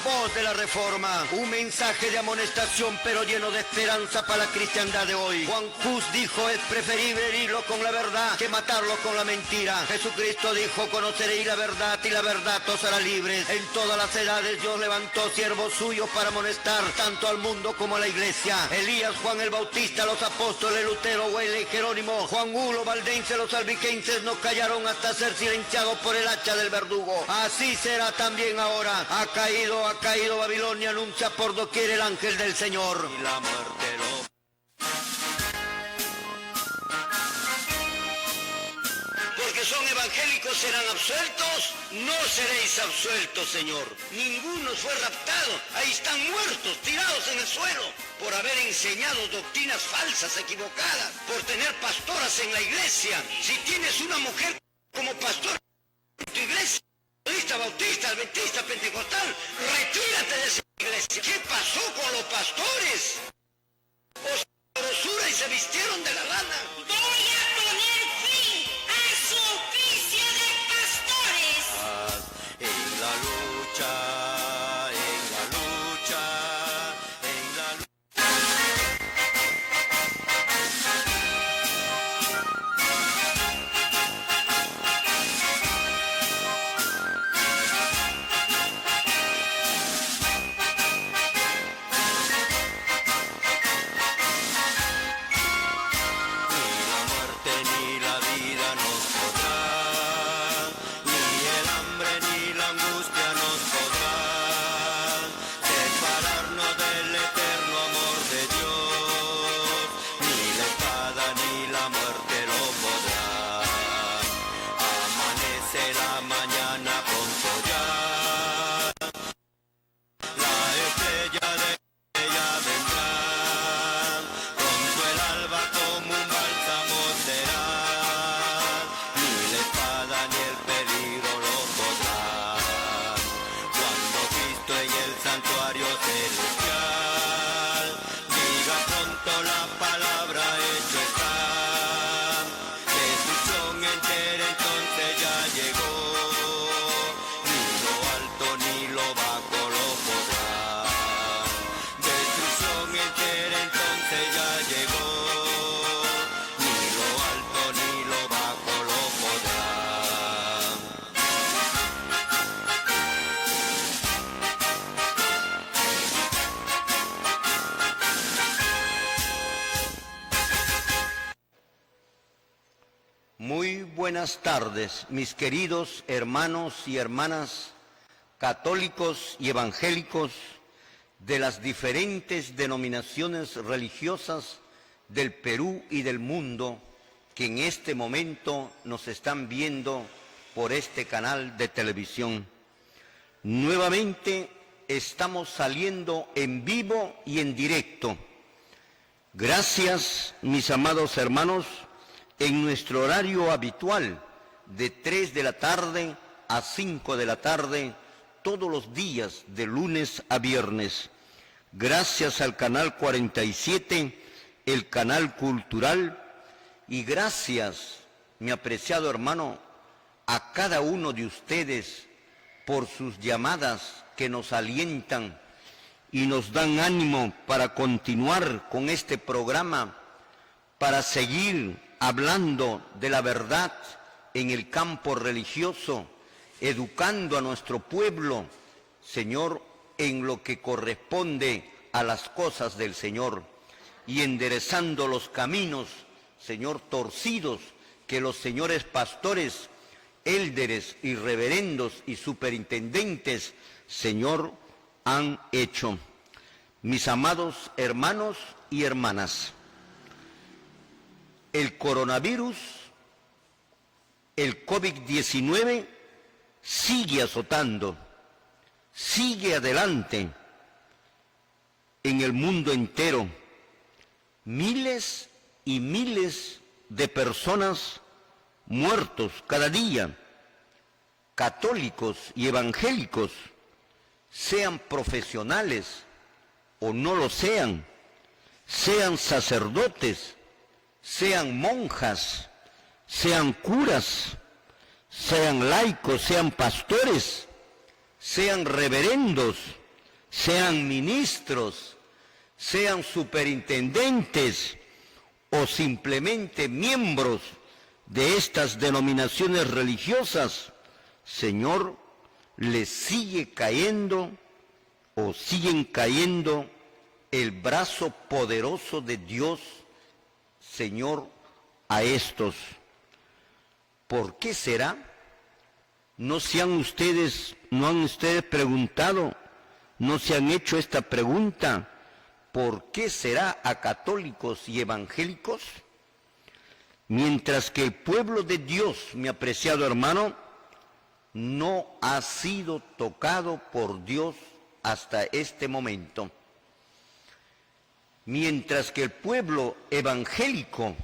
Voz de la Reforma, un mensaje de amonestación pero lleno de esperanza para la cristiandad de hoy. Juan Hus dijo: es preferible herirlo con la verdad que matarlo con la mentira. Jesucristo dijo: conoceréis la verdad y la verdad os hará libres. En todas las edades Dios levantó siervos suyos para amonestar tanto al mundo como a la iglesia. Elías, Juan el Bautista, los apóstoles Lutero, Wesley, Jerónimo, Juan Hulo, Valdense, los albigenses no callaron hasta ser silenciados por el hacha del verdugo. Así será también ahora. Ha caído Babilonia, anuncia por doquier el ángel del Señor. Y la muerte Porque son evangélicos serán absueltos, no seréis absueltos, Señor. Ninguno fue raptado, ahí están muertos, tirados en el suelo, por haber enseñado doctrinas falsas, equivocadas, por tener pastoras en la iglesia. Si tienes una mujer como pastora en tu iglesia, bautista, adventista, pentecostal, retírate de esa iglesia. ¿Qué pasó con los pastores? Grosura y se vistieron de la lana. Voy a poner fin a su oficio de pastores. En la lucha, en la lucha, en la lucha. Muy buenas tardes, mis queridos hermanos y hermanas católicos y evangélicos de las diferentes denominaciones religiosas del Perú y del mundo que en este momento nos están viendo por este canal de televisión. Nuevamente estamos saliendo en vivo y en directo. Gracias, mis amados hermanos, en nuestro horario habitual de 3 de la tarde a 5 de la tarde, todos los días de lunes a viernes. Gracias al canal 47, el canal cultural, y gracias, mi apreciado hermano, a cada uno de ustedes por sus llamadas que nos alientan y nos dan ánimo para continuar con este programa, para seguir hablando de la verdad en el campo religioso, educando a nuestro pueblo, Señor, en lo que corresponde a las cosas del Señor, y enderezando los caminos, Señor, torcidos que los señores pastores, élderes y reverendos y superintendentes, Señor, han hecho. Mis amados hermanos y hermanas, el coronavirus, el COVID-19, sigue azotando, sigue adelante en el mundo entero. Miles y miles de personas muertos cada día, católicos y evangélicos, sean profesionales o no lo sean, sean sacerdotes, sean monjas, sean curas, sean laicos, sean pastores, sean reverendos, sean ministros, sean superintendentes o simplemente miembros de estas denominaciones religiosas, Señor, les sigue cayendo o siguen cayendo el brazo poderoso de Dios, Señor, a estos. ¿Por qué será? ¿No han ustedes preguntado, no se han hecho esta pregunta? ¿Por qué será a católicos y evangélicos? Mientras que el pueblo de Dios, mi apreciado hermano, no ha sido tocado por Dios hasta este momento. Mientras que el pueblo evangélico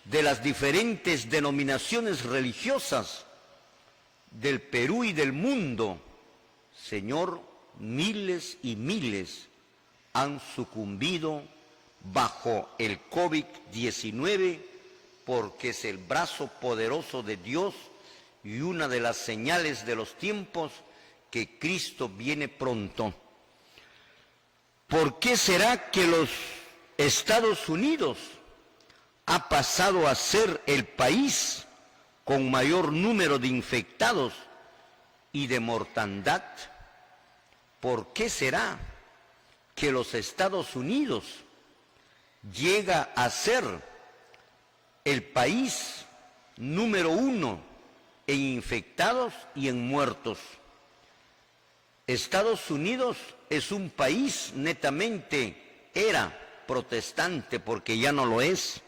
de las diferentes denominaciones religiosas del Perú y del mundo, Señor, miles y miles han sucumbido bajo el COVID-19 porque es el brazo poderoso de Dios y una de las señales de los tiempos que Cristo viene pronto. ¿Por qué será que los Estados Unidos ha pasado a ser el país con mayor número de infectados y de mortandad? ¿Por qué será que los Estados Unidos llega a ser el país número 1 en infectados y en muertos? Estados Unidos es un país netamente, era protestante porque ya no lo es.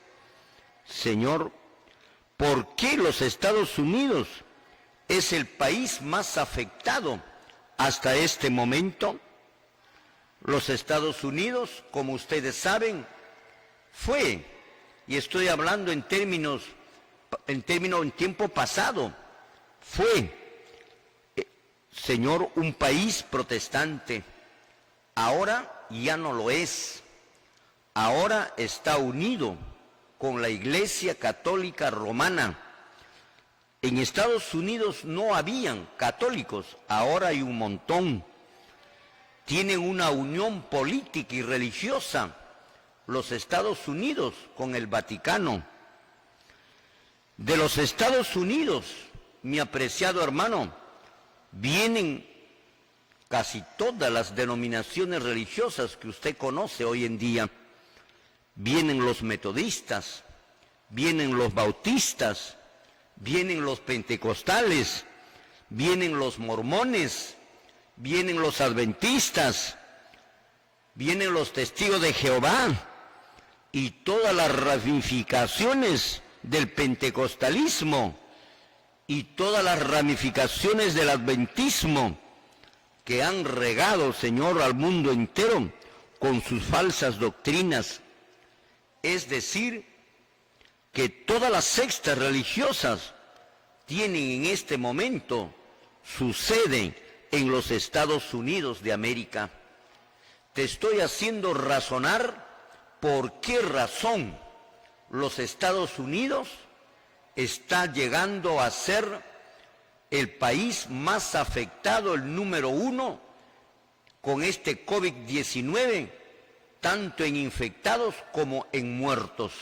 Señor, ¿por qué los Estados Unidos es el país más afectado hasta este momento? Los Estados Unidos, como ustedes saben, fue, y estoy hablando en tiempo pasado, fue, Señor, un país protestante. Ahora ya no lo es. Ahora está unido con la Iglesia Católica Romana. En Estados Unidos no habían católicos, ahora hay un montón. Tienen una unión política y religiosa los Estados Unidos con el Vaticano. De los Estados Unidos, mi apreciado hermano, vienen casi todas las denominaciones religiosas que usted conoce hoy en día. Vienen los metodistas, vienen los bautistas, vienen los pentecostales, vienen los mormones, vienen los adventistas, vienen los testigos de Jehová y todas las ramificaciones del pentecostalismo y todas las ramificaciones del adventismo que han regado, Señor, al mundo entero con sus falsas doctrinas. Es decir, que todas las sectas religiosas tienen en este momento su sede en los Estados Unidos de América. Te estoy haciendo razonar por qué razón los Estados Unidos está llegando a ser el país más afectado, el número 1, con este COVID-19, tanto en infectados como en muertos.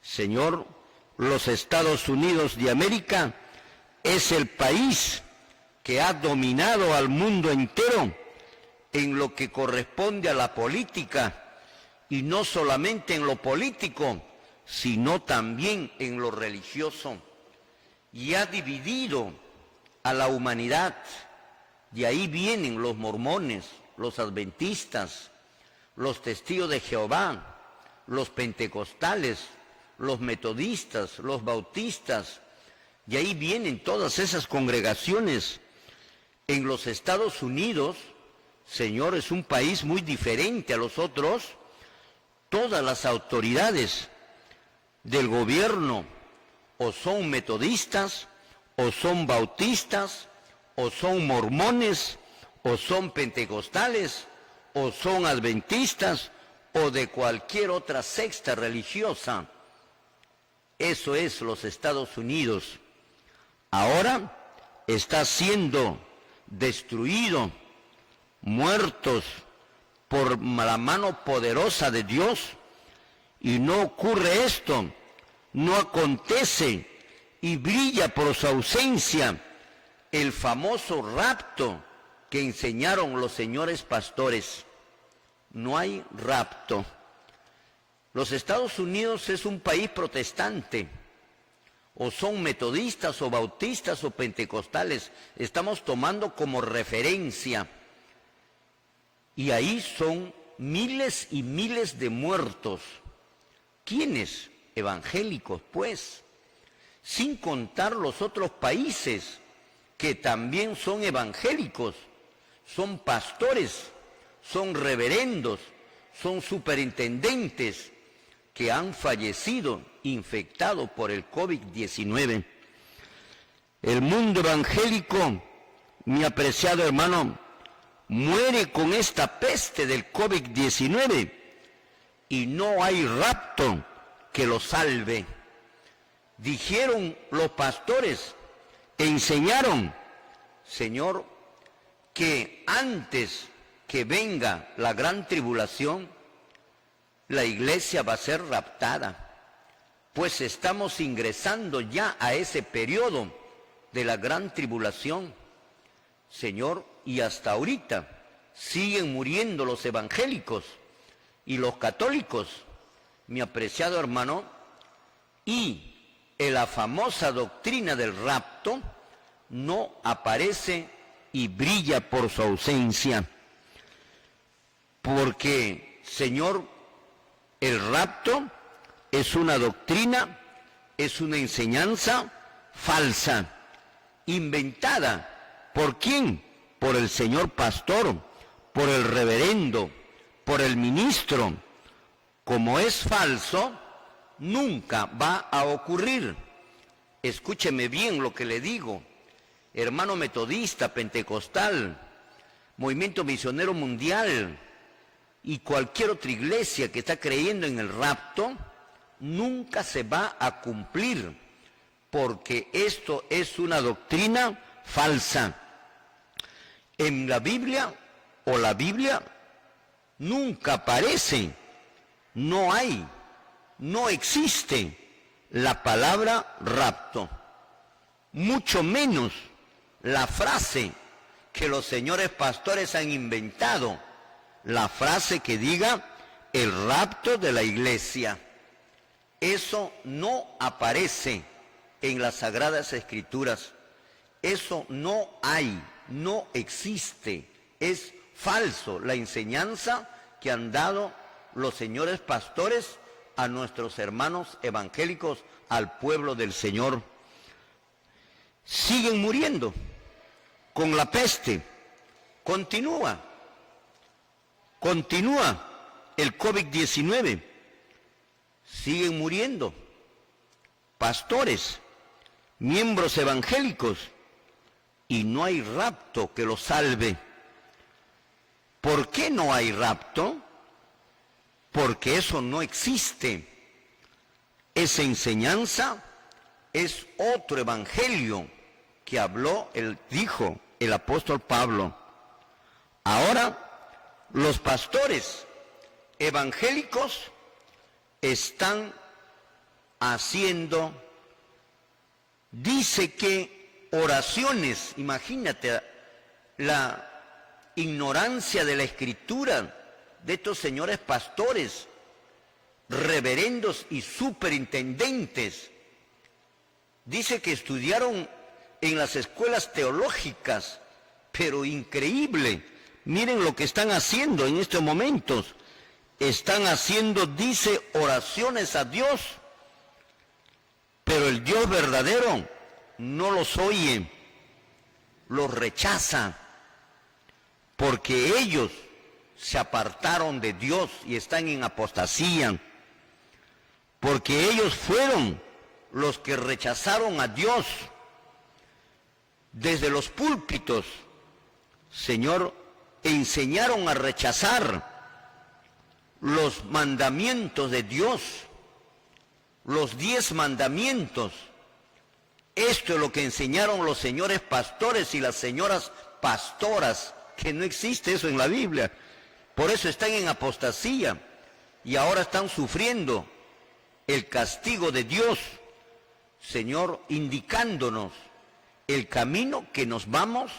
Señor, los Estados Unidos de América es el país que ha dominado al mundo entero en lo que corresponde a la política, y no solamente en lo político, sino también en lo religioso, y ha dividido a la humanidad. De ahí vienen los mormones, los adventistas, los testigos de Jehová, los pentecostales, los metodistas, los bautistas, de ahí vienen todas esas congregaciones. En los Estados Unidos, Señor, es un país muy diferente a los otros. Todas las autoridades del gobierno o son metodistas, o son bautistas, o son mormones, o son pentecostales, o son adventistas, o de cualquier otra secta religiosa. Eso es los Estados Unidos. Ahora está siendo destruido muertos por la mano poderosa de Dios, y no ocurre esto, no acontece, y brilla por su ausencia el famoso rapto que enseñaron los señores pastores. No hay rapto. Los Estados Unidos es un país protestante, o son metodistas o bautistas o pentecostales, estamos tomando como referencia, y ahí son miles y miles de muertos. ¿Quiénes? Evangélicos, pues, sin contar los otros países que también son evangélicos, son pastores, son reverendos, son superintendentes que han fallecido infectados por el COVID-19. El mundo evangélico, mi apreciado hermano, muere con esta peste del COVID-19 y no hay rapto que lo salve. Dijeron los pastores, enseñaron, Señor, que antes que venga la gran tribulación, la iglesia va a ser raptada, pues estamos ingresando ya a ese periodo de la gran tribulación, Señor, y hasta ahorita siguen muriendo los evangélicos y los católicos, mi apreciado hermano, y en la famosa doctrina del rapto no aparece y brilla por su ausencia, porque, Señor, el rapto es una doctrina, es una enseñanza falsa, inventada. ¿Por quién? Por el señor pastor, por el reverendo, por el ministro. Como es falso, nunca va a ocurrir. Escúcheme bien lo que le digo, hermano metodista, pentecostal, movimiento misionero mundial, y cualquier otra iglesia que está creyendo en el rapto, nunca se va a cumplir, porque esto es una doctrina falsa. En la Biblia, o la Biblia, nunca aparece, no hay, no existe la palabra rapto, mucho menos la frase que los señores pastores han inventado, la frase que diga el rapto de la iglesia. Eso no aparece en las Sagradas Escrituras. Eso no hay, no existe. Es falso la enseñanza que han dado los señores pastores a nuestros hermanos evangélicos, al pueblo del Señor. Siguen muriendo con la peste. Continúa el COVID-19, siguen muriendo pastores, miembros evangélicos, y no hay rapto que los salve. ¿Por qué no hay rapto? Porque eso no existe. Esa enseñanza es otro evangelio que dijo el apóstol Pablo. Ahora, los pastores evangélicos están haciendo, dice que oraciones, imagínate la ignorancia de la Escritura de estos señores pastores, reverendos y superintendentes. Dice que estudiaron en las escuelas teológicas, pero increíble. Miren lo que están haciendo en estos momentos. Están haciendo, dice, oraciones a Dios, pero el Dios verdadero no los oye, los rechaza, porque ellos se apartaron de Dios y están en apostasía, porque ellos fueron los que rechazaron a Dios desde los púlpitos. Señor, enseñaron a rechazar los mandamientos de Dios, los 10 mandamientos. Esto es lo que enseñaron los señores pastores y las señoras pastoras que no existe eso en la Biblia. Por eso están en apostasía y ahora están sufriendo el castigo de Dios, Señor, indicándonos el camino que nos vamos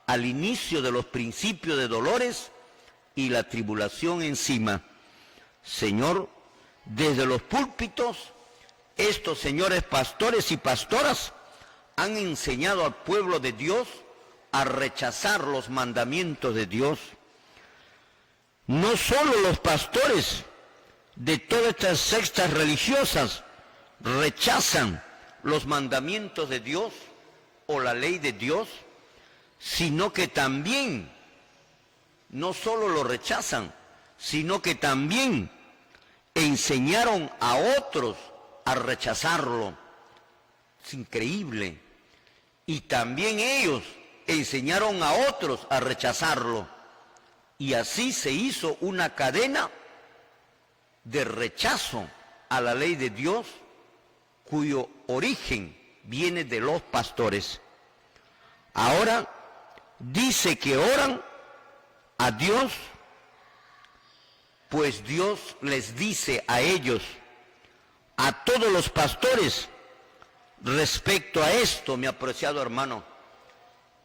al inicio de los principios de dolores y la tribulación encima. Señor, desde los púlpitos, estos señores pastores y pastoras han enseñado al pueblo de Dios a rechazar los mandamientos de Dios. No solo los pastores de todas estas sectas religiosas rechazan los mandamientos de Dios o la ley de Dios, sino que también, no solo lo rechazan, sino que también enseñaron a otros a rechazarlo. Es increíble. Y también ellos enseñaron a otros a rechazarlo. Y así se hizo una cadena de rechazo a la ley de Dios, cuyo origen viene de los pastores. Ahora dice que oran a Dios, pues Dios les dice a ellos, a todos los pastores, respecto a esto, mi apreciado hermano,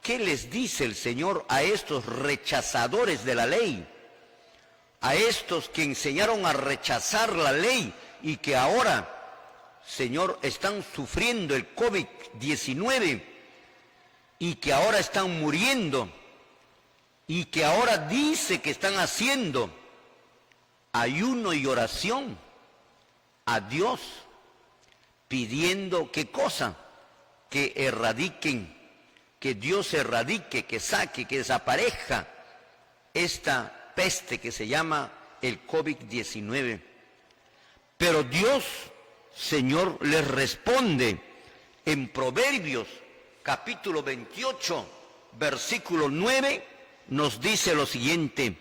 ¿qué les dice el Señor a estos rechazadores de la ley? A estos que enseñaron a rechazar la ley y que ahora, Señor, están sufriendo el COVID-19 y que ahora están muriendo y que ahora dice que están haciendo ayuno y oración a Dios, pidiendo ¿qué cosa? Que erradiquen, que Dios erradique, que saque, que desaparezca esta peste que se llama el COVID-19. Pero Dios, Señor, les responde en Proverbios capítulo 28, versículo 9, nos dice lo siguiente: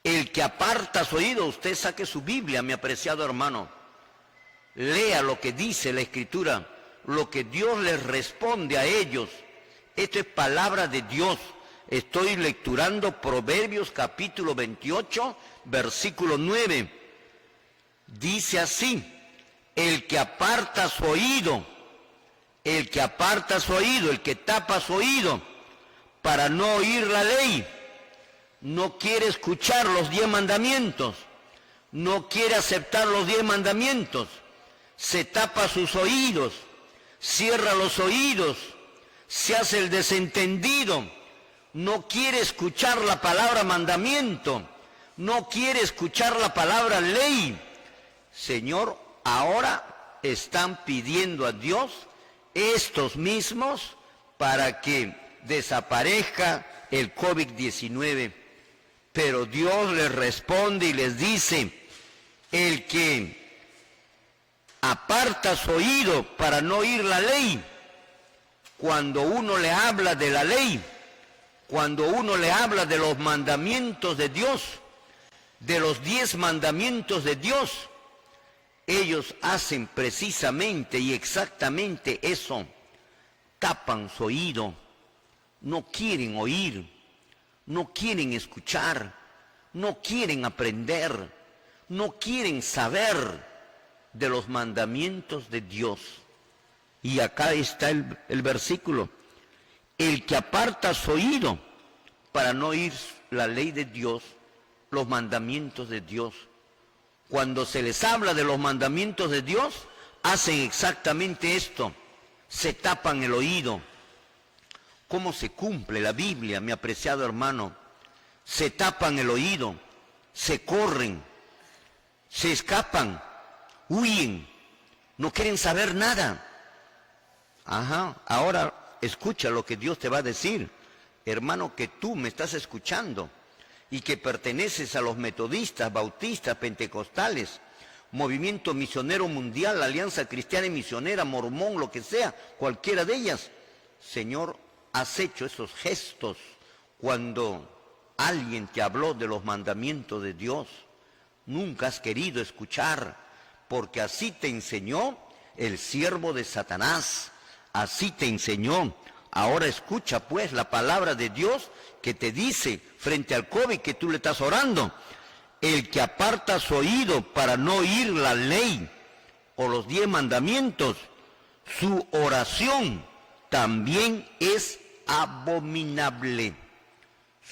el que aparta su oído, usted saque su Biblia, mi apreciado hermano, lea lo que dice la Escritura, lo que Dios les responde a ellos. Esto es palabra de Dios. Estoy lecturando Proverbios capítulo 28, versículo 9. Dice así: el que aparta su oído, el que aparta su oído, el que tapa su oído para no oír la ley, no quiere escuchar los 10 mandamientos, no quiere aceptar los 10 mandamientos, se tapa sus oídos, cierra los oídos, se hace el desentendido, no quiere escuchar la palabra mandamiento, no quiere escuchar la palabra ley. Señor, ahora están pidiendo a Dios estos mismos para que desaparezca el COVID-19. Pero Dios les responde y les dice: el que aparta su oído para no oír la ley, cuando uno le habla de la ley, cuando uno le habla de los mandamientos de Dios, de los 10 mandamientos de Dios, ellos hacen precisamente y exactamente eso, tapan su oído, no quieren oír, no quieren escuchar, no quieren aprender, no quieren saber de los mandamientos de Dios. Y acá está el versículo: el que aparta su oído para no oír la ley de Dios, los mandamientos de Dios. Cuando se les habla de los mandamientos de Dios, hacen exactamente esto, se tapan el oído. ¿Cómo se cumple la Biblia, mi apreciado hermano? Se tapan el oído, se corren, se escapan, huyen, no quieren saber nada. Ahora escucha lo que Dios te va a decir, hermano, que tú me estás escuchando y que perteneces a los metodistas, bautistas, pentecostales, Movimiento Misionero Mundial, Alianza Cristiana y Misionera, Mormón, lo que sea, cualquiera de ellas. Señor, has hecho esos gestos cuando alguien te habló de los mandamientos de Dios. Nunca has querido escuchar, porque así te enseñó el siervo de Satanás, así te enseñó Ahora escucha pues la palabra de Dios que te dice frente al COVID que tú le estás orando. El que aparta su oído para no oír la ley o los 10 mandamientos, su oración también es abominable.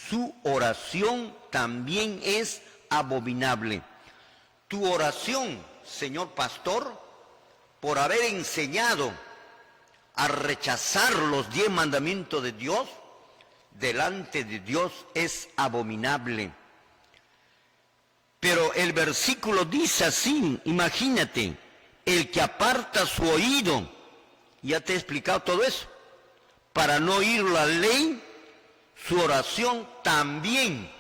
Su oración también es abominable. Tu oración, señor pastor, por haber enseñado a rechazar los 10 mandamientos de Dios, delante de Dios es abominable. Pero el versículo dice así, imagínate, el que aparta su oído, ya te he explicado todo eso, para no oír la ley, su oración también,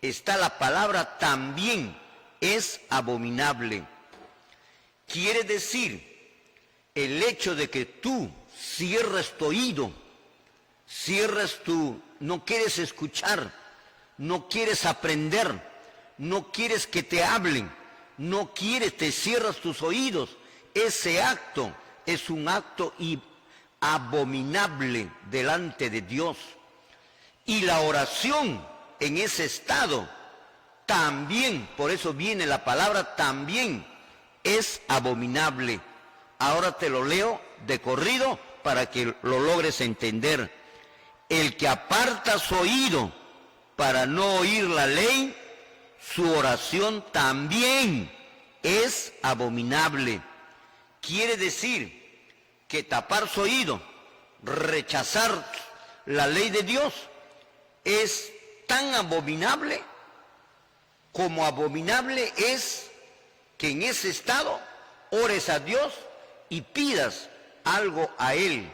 está la palabra también, es abominable. Quiere decir, el hecho de que tú cierres tu oído, no quieres escuchar, no quieres aprender, no quieres que te hablen, no quieres, te cierras tus oídos, ese acto es un acto abominable delante de Dios. Y la oración en ese estado también, por eso viene la palabra también, es abominable. Ahora te lo leo de corrido para que lo logres entender. El que aparta su oído para no oír la ley, su oración también es abominable. Quiere decir que tapar su oído, rechazar la ley de Dios, es tan abominable como abominable es que en ese estado ores a Dios y pidas algo a Él.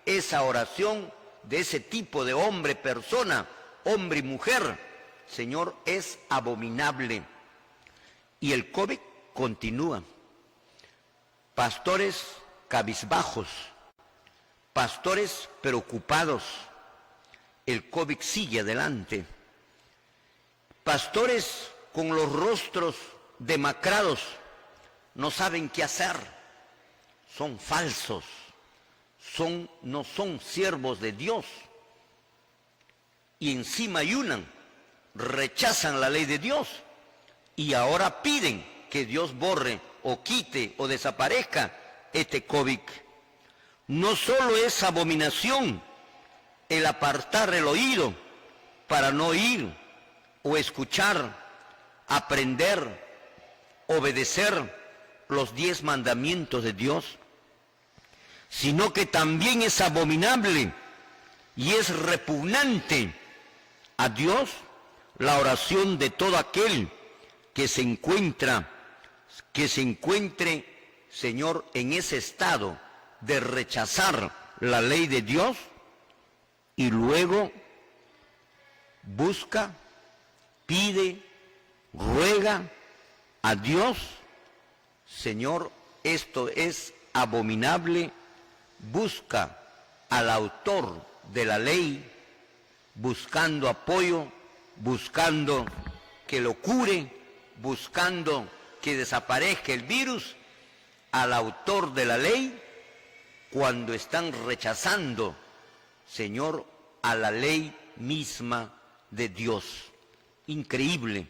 Esa oración de ese tipo de hombre, persona, hombre y mujer, Señor, es abominable. Y el COVID continúa. Pastores cabizbajos, pastores preocupados. El COVID sigue adelante. Pastores con los rostros demacrados, no saben qué hacer. Son falsos, no son siervos de Dios. Y encima ayunan, rechazan la ley de Dios y ahora piden que Dios borre o quite o desaparezca este COVID. No solo es abominación el apartar el oído para no oír o escuchar, aprender, obedecer los 10 mandamientos de Dios, sino que también es abominable y es repugnante a Dios la oración de todo aquel que se encuentre, Señor, en ese estado de rechazar la ley de Dios y luego busca, pide, ruega a Dios. Señor, esto es abominable. Busca al autor de la ley, buscando apoyo, buscando que lo cure, buscando que desaparezca el virus, al autor de la ley, cuando están rechazando, Señor, a la ley misma de Dios. Increíble.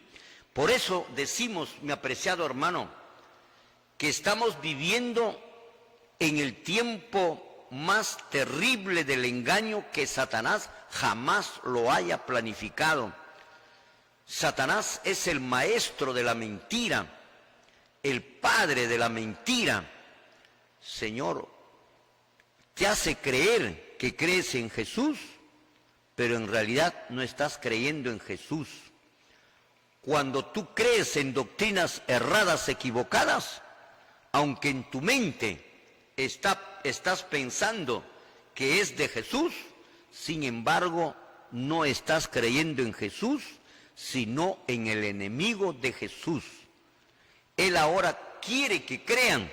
Por eso decimos, mi apreciado hermano, que estamos viviendo en el tiempo más terrible del engaño que Satanás jamás lo haya planificado. Satanás es el maestro de la mentira, el padre de la mentira. Señor, te hace creer que crees en Jesús, pero en realidad no estás creyendo en Jesús. Cuando tú crees en doctrinas erradas, equivocadas, aunque en tu mente estás pensando que es de Jesús, sin embargo, no estás creyendo en Jesús, sino en el enemigo de Jesús. Él ahora quiere que crean,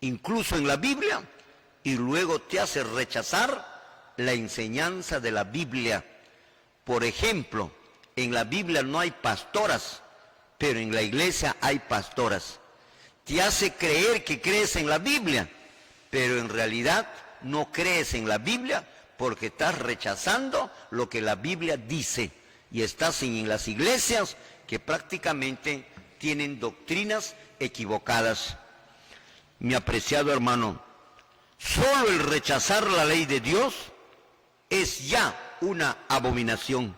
incluso en la Biblia, y luego te hace rechazar la enseñanza de la Biblia. Por ejemplo, en la Biblia no hay pastoras, pero en la iglesia hay pastoras. Te hace creer que crees en la Biblia, pero en realidad no crees en la Biblia porque estás rechazando lo que la Biblia dice y estás en las iglesias que prácticamente tienen doctrinas equivocadas. Mi apreciado hermano, solo el rechazar la ley de Dios es ya una abominación.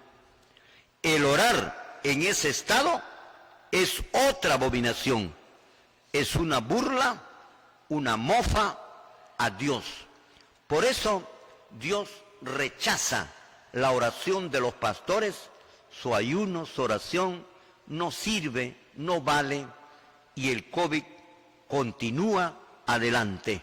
El orar en ese estado es otra abominación. Es una burla, una mofa a Dios. Por eso Dios rechaza la oración de los pastores, su ayuno, su oración no sirve, no vale y el COVID continúa adelante.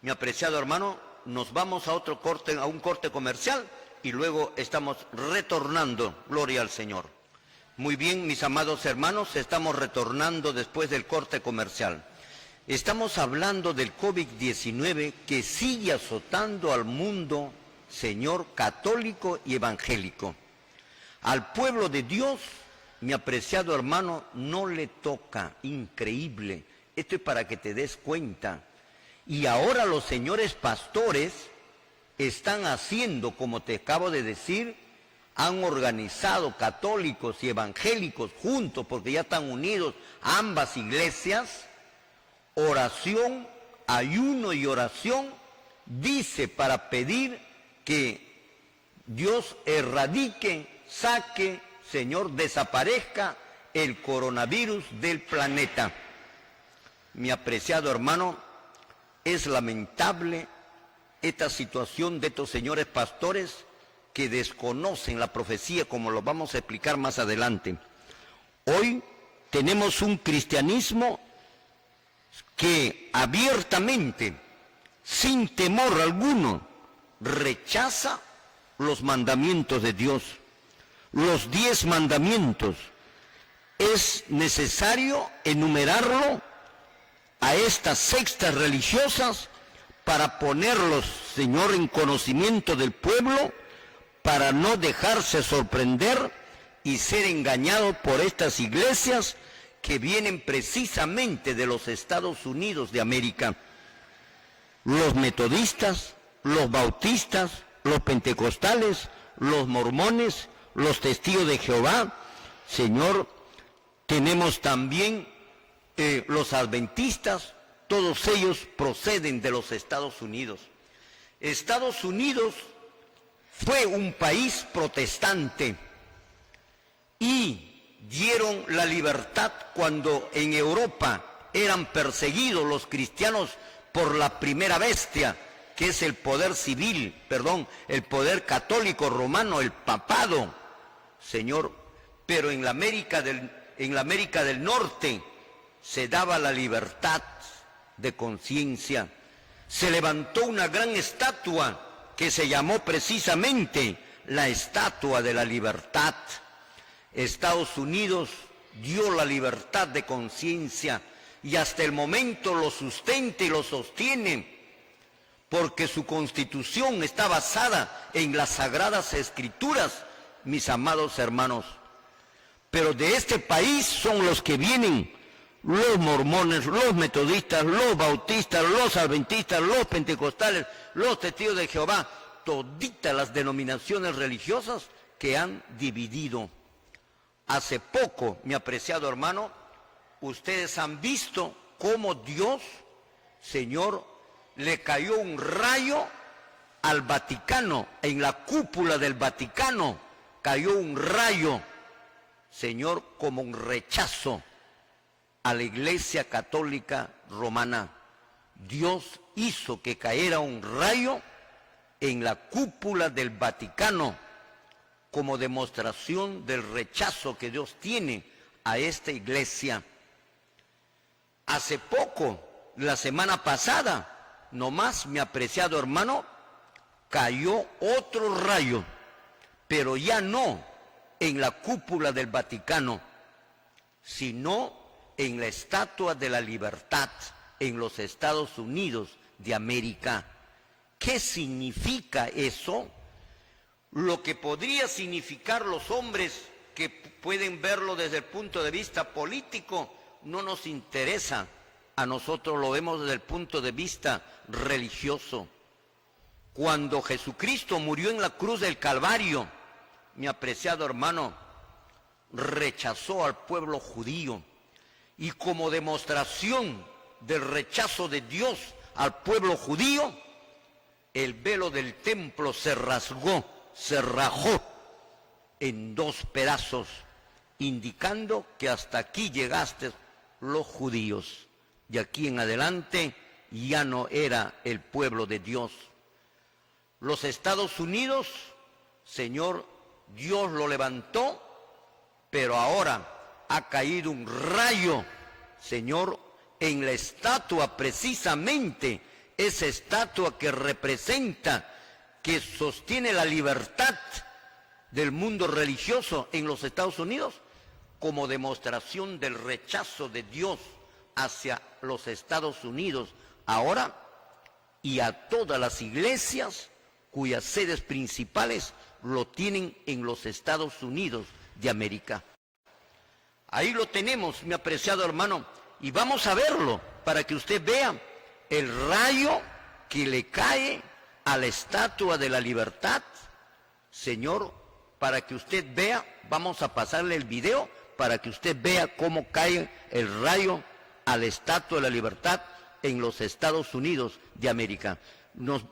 Mi apreciado hermano, nos vamos a un corte comercial y luego estamos retornando. Gloria al Señor. Muy bien, mis amados hermanos, estamos retornando después del corte comercial. Estamos hablando del COVID-19 que sigue azotando al mundo, Señor, católico y evangélico. Al pueblo de Dios, mi apreciado hermano, no le toca. Increíble. Esto es para que te des cuenta. Y ahora los señores pastores están haciendo, como te acabo de decir, han organizado católicos y evangélicos juntos, porque ya están unidos ambas iglesias, oración, ayuno y oración, dice, para pedir que Dios erradique, saque, Señor, desaparezca el coronavirus del planeta. Mi apreciado hermano, es lamentable esta situación de estos señores pastores que desconocen la profecía, como lo vamos a explicar más adelante. Hoy tenemos un cristianismo que abiertamente, sin temor alguno, rechaza los mandamientos de Dios, los 10 mandamientos. Es necesario enumerarlo a estas sectas religiosas para ponerlos, Señor, en conocimiento del pueblo, para no dejarse sorprender y ser engañados por estas iglesias que vienen precisamente de los Estados Unidos de América. Los metodistas, los bautistas, los pentecostales, los mormones, los testigos de Jehová, Señor, tenemos también los adventistas, todos ellos proceden de los Estados Unidos. Estados Unidos fue un país protestante y dieron la libertad cuando en Europa eran perseguidos los cristianos por la primera bestia, que es el poder civil, el poder católico romano, el papado, Señor. Pero en la América del Norte se daba la libertad de conciencia. Se levantó una gran estatua que se llamó precisamente la Estatua de la Libertad. Estados Unidos dio la libertad de conciencia y hasta el momento lo sustenta y lo sostiene, porque su constitución está basada en las Sagradas Escrituras, mis amados hermanos. Pero de este país son los que vienen los mormones, los metodistas, los bautistas, los adventistas, los pentecostales, los testigos de Jehová, toditas las denominaciones religiosas que han dividido. Hace poco, mi apreciado hermano, ustedes han visto cómo Dios, Señor, le cayó un rayo al Vaticano, en la cúpula del Vaticano cayó un rayo, Señor, como un rechazo a la Iglesia Católica Romana. Dios hizo que cayera un rayo en la cúpula del Vaticano como demostración del rechazo que Dios tiene a esta iglesia. Hace poco, la semana pasada, nomás, mi apreciado hermano, cayó otro rayo, pero ya no en la cúpula del Vaticano, sino en la Estatua de la Libertad en los Estados Unidos de América. ¿Qué significa eso? Lo que podría significar los hombres que pueden verlo desde el punto de vista político no nos interesa. A nosotros lo vemos desde el punto de vista religioso. cuando Jesucristo murió en la cruz del Calvario, mi apreciado hermano, rechazó al pueblo judío, y como demostración del rechazo de Dios al pueblo judío, el velo del templo se rasgó, se rajó en 2 pedazos, indicando que hasta aquí llegaste los judíos, y aquí en adelante ya no era el pueblo de Dios. Los Estados Unidos, Señor, Dios lo levantó, pero ahora ha caído un rayo, Señor, en la estatua, precisamente esa estatua que representa, que sostiene la libertad del mundo religioso en los Estados Unidos, como demostración del rechazo de Dios hacia los Estados Unidos ahora, y a todas las iglesias cuyas sedes principales lo tienen en los Estados Unidos de América. Ahí lo tenemos, mi apreciado hermano, y vamos a verlo para que usted vea el rayo que le cae a la estatua de la libertad. Señor, para que usted vea, vamos a pasarle el video para que usted vea cómo cae el rayo a la estatua de la libertad en los Estados Unidos de América. Nos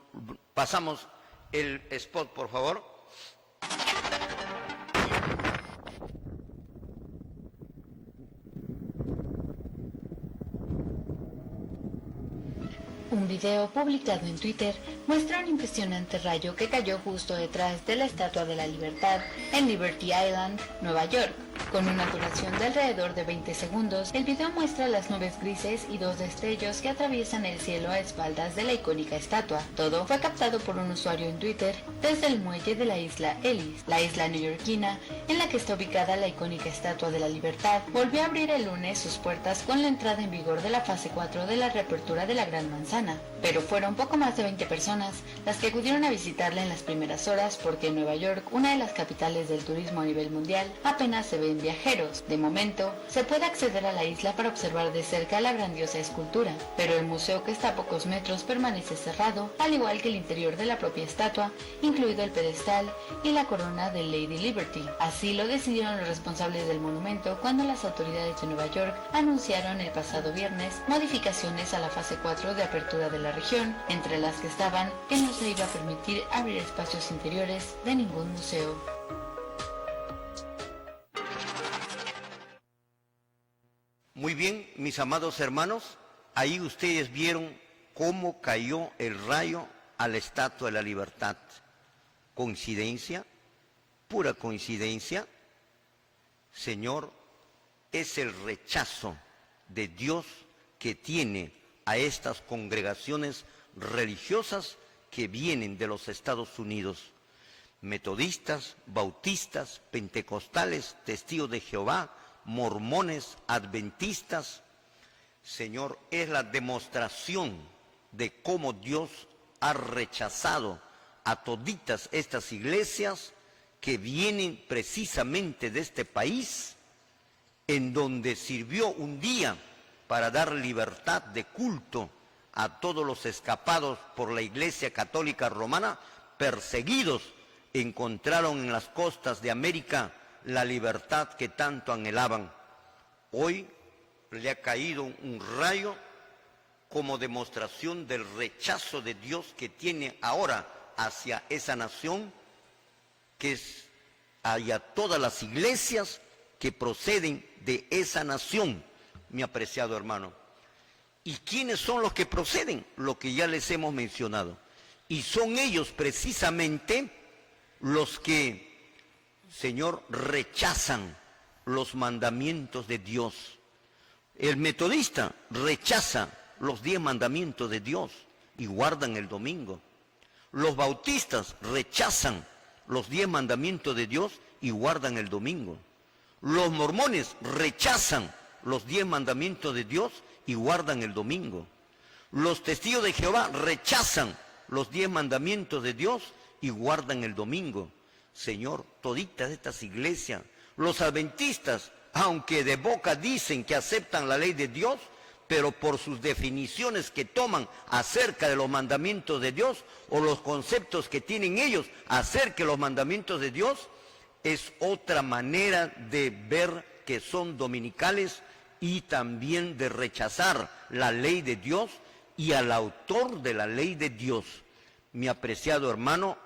pasamos el spot, por favor. Un video publicado en Twitter muestra un impresionante rayo que cayó justo detrás de la Estatua de la Libertad en Liberty Island, Nueva York. Con una duración de alrededor de 20 segundos, el video muestra las nubes grises y 2 destellos que atraviesan el cielo a espaldas de la icónica estatua. Todo fue captado por un usuario en Twitter desde el muelle de la isla Ellis, la isla neoyorquina en la que está ubicada la icónica Estatua de la Libertad. Volvió a abrir el lunes sus puertas con la entrada en vigor de la fase 4 de la reapertura de la Gran Manzana, pero fueron poco más de 20 personas las que acudieron a visitarla en las primeras horas, porque en Nueva York, una de las capitales del turismo a nivel mundial, apenas se ven viajeros. De momento, se puede acceder a la isla para observar de cerca la grandiosa escultura, pero el museo, que está a pocos metros, permanece cerrado, al igual que el interior de la propia estatua, incluido el pedestal y la corona de Lady Liberty. Así lo decidieron los responsables del monumento cuando las autoridades de Nueva York anunciaron el pasado viernes modificaciones a la fase 4 de apertura de la región, entre las que estaban que no se iba a permitir abrir espacios interiores de ningún museo. Muy bien, mis amados hermanos, ahí ustedes vieron cómo cayó el rayo a la Estatua de la Libertad. ¿Coincidencia? ¿Pura coincidencia? Señor, es el rechazo de Dios que tiene a estas congregaciones religiosas que vienen de los Estados Unidos. Metodistas, bautistas, pentecostales, testigos de Jehová, mormones, adventistas. Señor, es la demostración de cómo Dios ha rechazado a toditas estas iglesias que vienen precisamente de este país, en donde sirvió un día para dar libertad de culto a todos los escapados por la Iglesia Católica Romana, perseguidos. Encontraron en las costas de América la libertad que tanto anhelaban. Hoy le ha caído un rayo como demostración del rechazo de Dios que tiene ahora hacia esa nación, que es hacia todas las iglesias que proceden de esa nación, mi apreciado hermano. ¿Y quiénes son los que proceden? Lo que ya les hemos mencionado. Y son ellos precisamente los que, Señor, rechazan los mandamientos de Dios. El metodista rechaza los 10 mandamientos de Dios y guardan el domingo. Los bautistas rechazan los 10 mandamientos de Dios y guardan el domingo. Los mormones rechazan los 10 mandamientos de Dios y guardan el domingo. Los testigos de Jehová rechazan los 10 mandamientos de Dios y guardan el domingo. Señor, toditas estas iglesias, los adventistas, aunque de boca dicen que aceptan la ley de Dios, pero por sus definiciones que toman acerca de los mandamientos de Dios o los conceptos que tienen ellos acerca de los mandamientos de Dios, es otra manera de ver que son dominicales y también de rechazar la ley de Dios y al autor de la ley de Dios. Mi apreciado hermano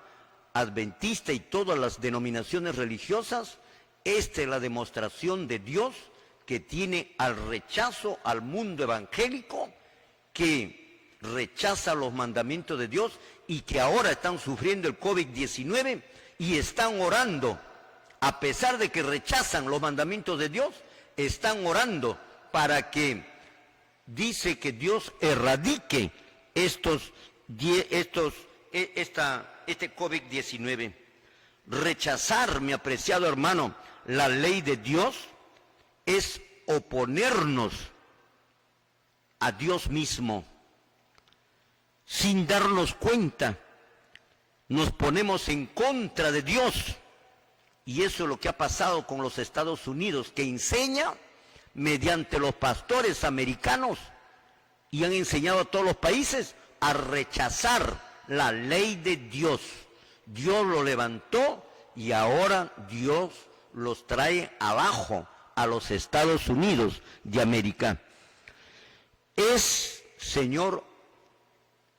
adventista y todas las denominaciones religiosas, esta es la demostración de Dios que tiene al rechazo al mundo evangélico, que rechaza los mandamientos de Dios y que ahora están sufriendo el COVID-19 y están orando, a pesar de que rechazan los mandamientos de Dios, están orando para que, dice que Dios erradique este COVID-19. Rechazar, mi apreciado hermano, la ley de Dios es oponernos a Dios mismo. Sin darnos cuenta, nos ponemos en contra de Dios. Y eso es lo que ha pasado con los Estados Unidos, que enseña mediante los pastores americanos y han enseñado a todos los países a rechazar la ley de Dios. Dios lo levantó y ahora Dios los trae abajo a los Estados Unidos de América. Es, Señor,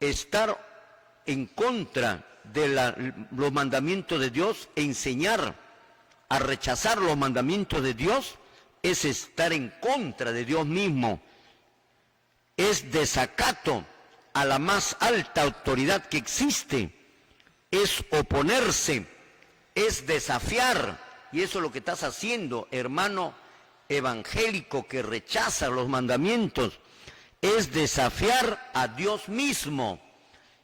estar en contra de los mandamientos de Dios, enseñar a rechazar los mandamientos de Dios, es estar en contra de Dios mismo, es desacato a la más alta autoridad que existe, es oponerse, es desafiar, y eso es lo que estás haciendo, hermano evangélico que rechaza los mandamientos, es desafiar a Dios mismo,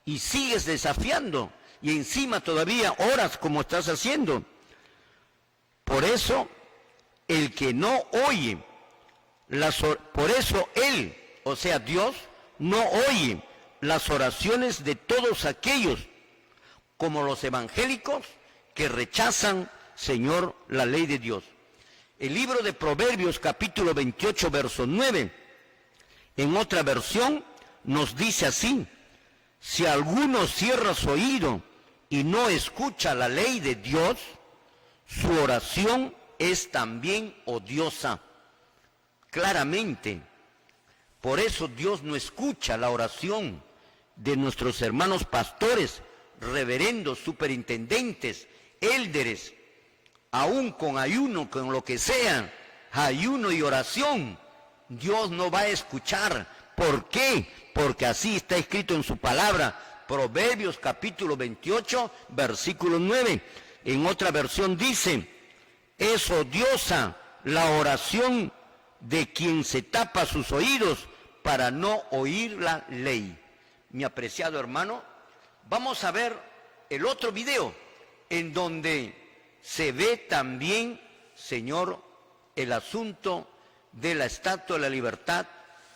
y sigues desafiando, y encima todavía oras como estás haciendo. Por eso, el que no oye, por eso Él, o sea Dios, no oye las oraciones de todos aquellos, como los evangélicos, que rechazan, Señor, la ley de Dios. El libro de Proverbios, capítulo 28, verso 9, en otra versión, nos dice así: si alguno cierra su oído y no escucha la ley de Dios, su oración es también odiosa. Claramente, por eso Dios no escucha la oración de nuestros hermanos pastores, reverendos, superintendentes, élderes, aún con ayuno, con lo que sea, ayuno y oración, Dios no va a escuchar. ¿Por qué? Porque así está escrito en su palabra, Proverbios capítulo 28, versículo 9. En otra versión dice: es odiosa la oración de quien se tapa sus oídos para no oír la ley. Mi apreciado hermano, vamos a ver el otro video en donde se ve también, Señor, el asunto de la Estatua de la Libertad,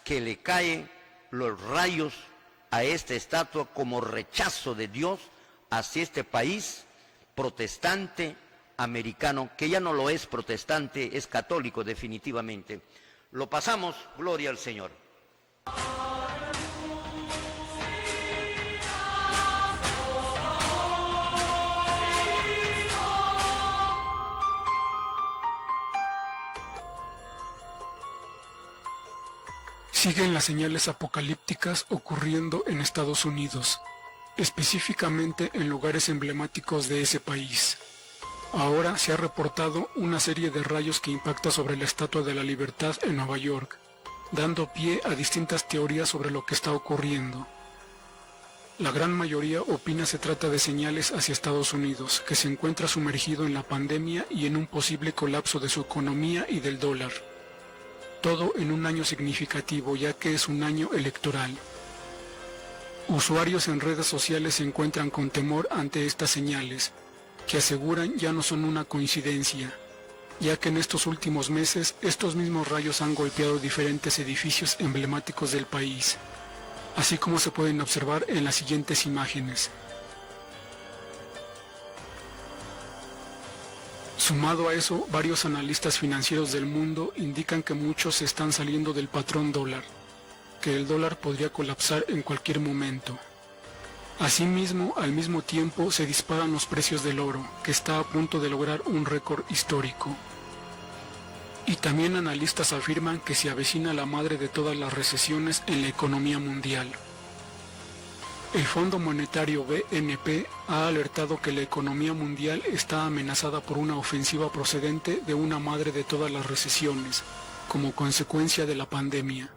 que le caen los rayos a esta estatua como rechazo de Dios hacia este país protestante americano, que ya no lo es protestante, es católico definitivamente. Lo pasamos, gloria al Señor. Siguen las señales apocalípticas ocurriendo en Estados Unidos, específicamente en lugares emblemáticos de ese país. Ahora se ha reportado una serie de rayos que impacta sobre la Estatua de la Libertad en Nueva York, dando pie a distintas teorías sobre lo que está ocurriendo. La gran mayoría opina se trata de señales hacia Estados Unidos, que se encuentra sumergido en la pandemia y en un posible colapso de su economía y del dólar. Todo en un año significativo, ya que es un año electoral. Usuarios en redes sociales se encuentran con temor ante estas señales, que aseguran ya no son una coincidencia, ya que en estos últimos meses estos mismos rayos han golpeado diferentes edificios emblemáticos del país, así como se pueden observar en las siguientes imágenes. Sumado a eso, varios analistas financieros del mundo indican que muchos se están saliendo del patrón dólar, que el dólar podría colapsar en cualquier momento. Asimismo, al mismo tiempo se disparan los precios del oro, que está a punto de lograr un récord histórico. Y también analistas afirman que se avecina la madre de todas las recesiones en la economía mundial. El Fondo Monetario BNP ha alertado que la economía mundial está amenazada por una ofensiva procedente de una madre de todas las recesiones, como consecuencia de la pandemia.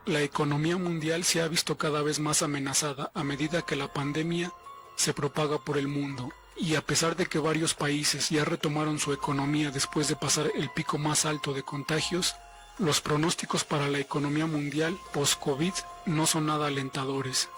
La economía mundial se ha visto cada vez más amenazada a medida que la pandemia se propaga por el mundo, y a pesar de que varios países ya retomaron su economía después de pasar el pico más alto de contagios, los pronósticos para la economía mundial post-COVID no son nada alentadores.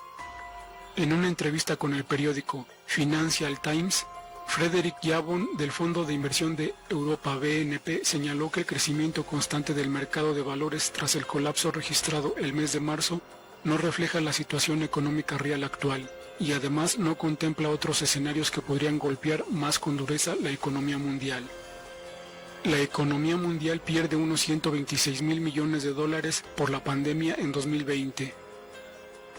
En una entrevista con el periódico Financial Times, Frederick Yavon, del Fondo de Inversión de Europa BNP, señaló que el crecimiento constante del mercado de valores tras el colapso registrado el mes de marzo no refleja la situación económica real actual y además no contempla otros escenarios que podrían golpear más con dureza la economía mundial. La economía mundial pierde unos 126.000 millones de dólares por la pandemia en 2020.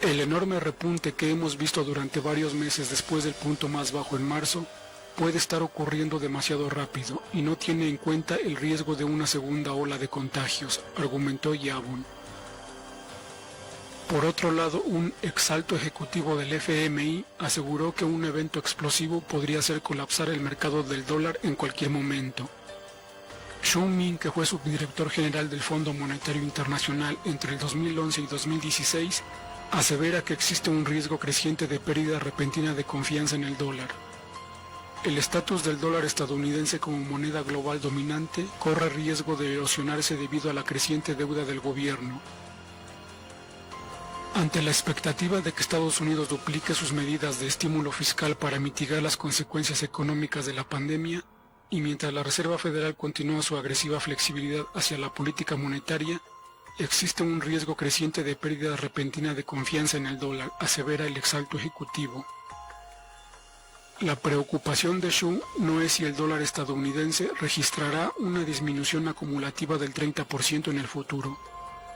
El enorme repunte que hemos visto durante varios meses después del punto más bajo en marzo puede estar ocurriendo demasiado rápido y no tiene en cuenta el riesgo de una segunda ola de contagios, argumentó Yavon. Por otro lado, un exalto ejecutivo del FMI aseguró que un evento explosivo podría hacer colapsar el mercado del dólar en cualquier momento. Xu Min, que fue subdirector general del Fondo Monetario Internacional entre el 2011 y 2016, asevera que existe un riesgo creciente de pérdida repentina de confianza en el dólar. El estatus del dólar estadounidense como moneda global dominante corre riesgo de erosionarse debido a la creciente deuda del gobierno. Ante la expectativa de que Estados Unidos duplique sus medidas de estímulo fiscal para mitigar las consecuencias económicas de la pandemia, y mientras la Reserva Federal continúa su agresiva flexibilidad hacia la política monetaria, existe un riesgo creciente de pérdida repentina de confianza en el dólar, asevera el exalto ejecutivo. La preocupación de Xu no es si el dólar estadounidense registrará una disminución acumulativa del 30% en el futuro,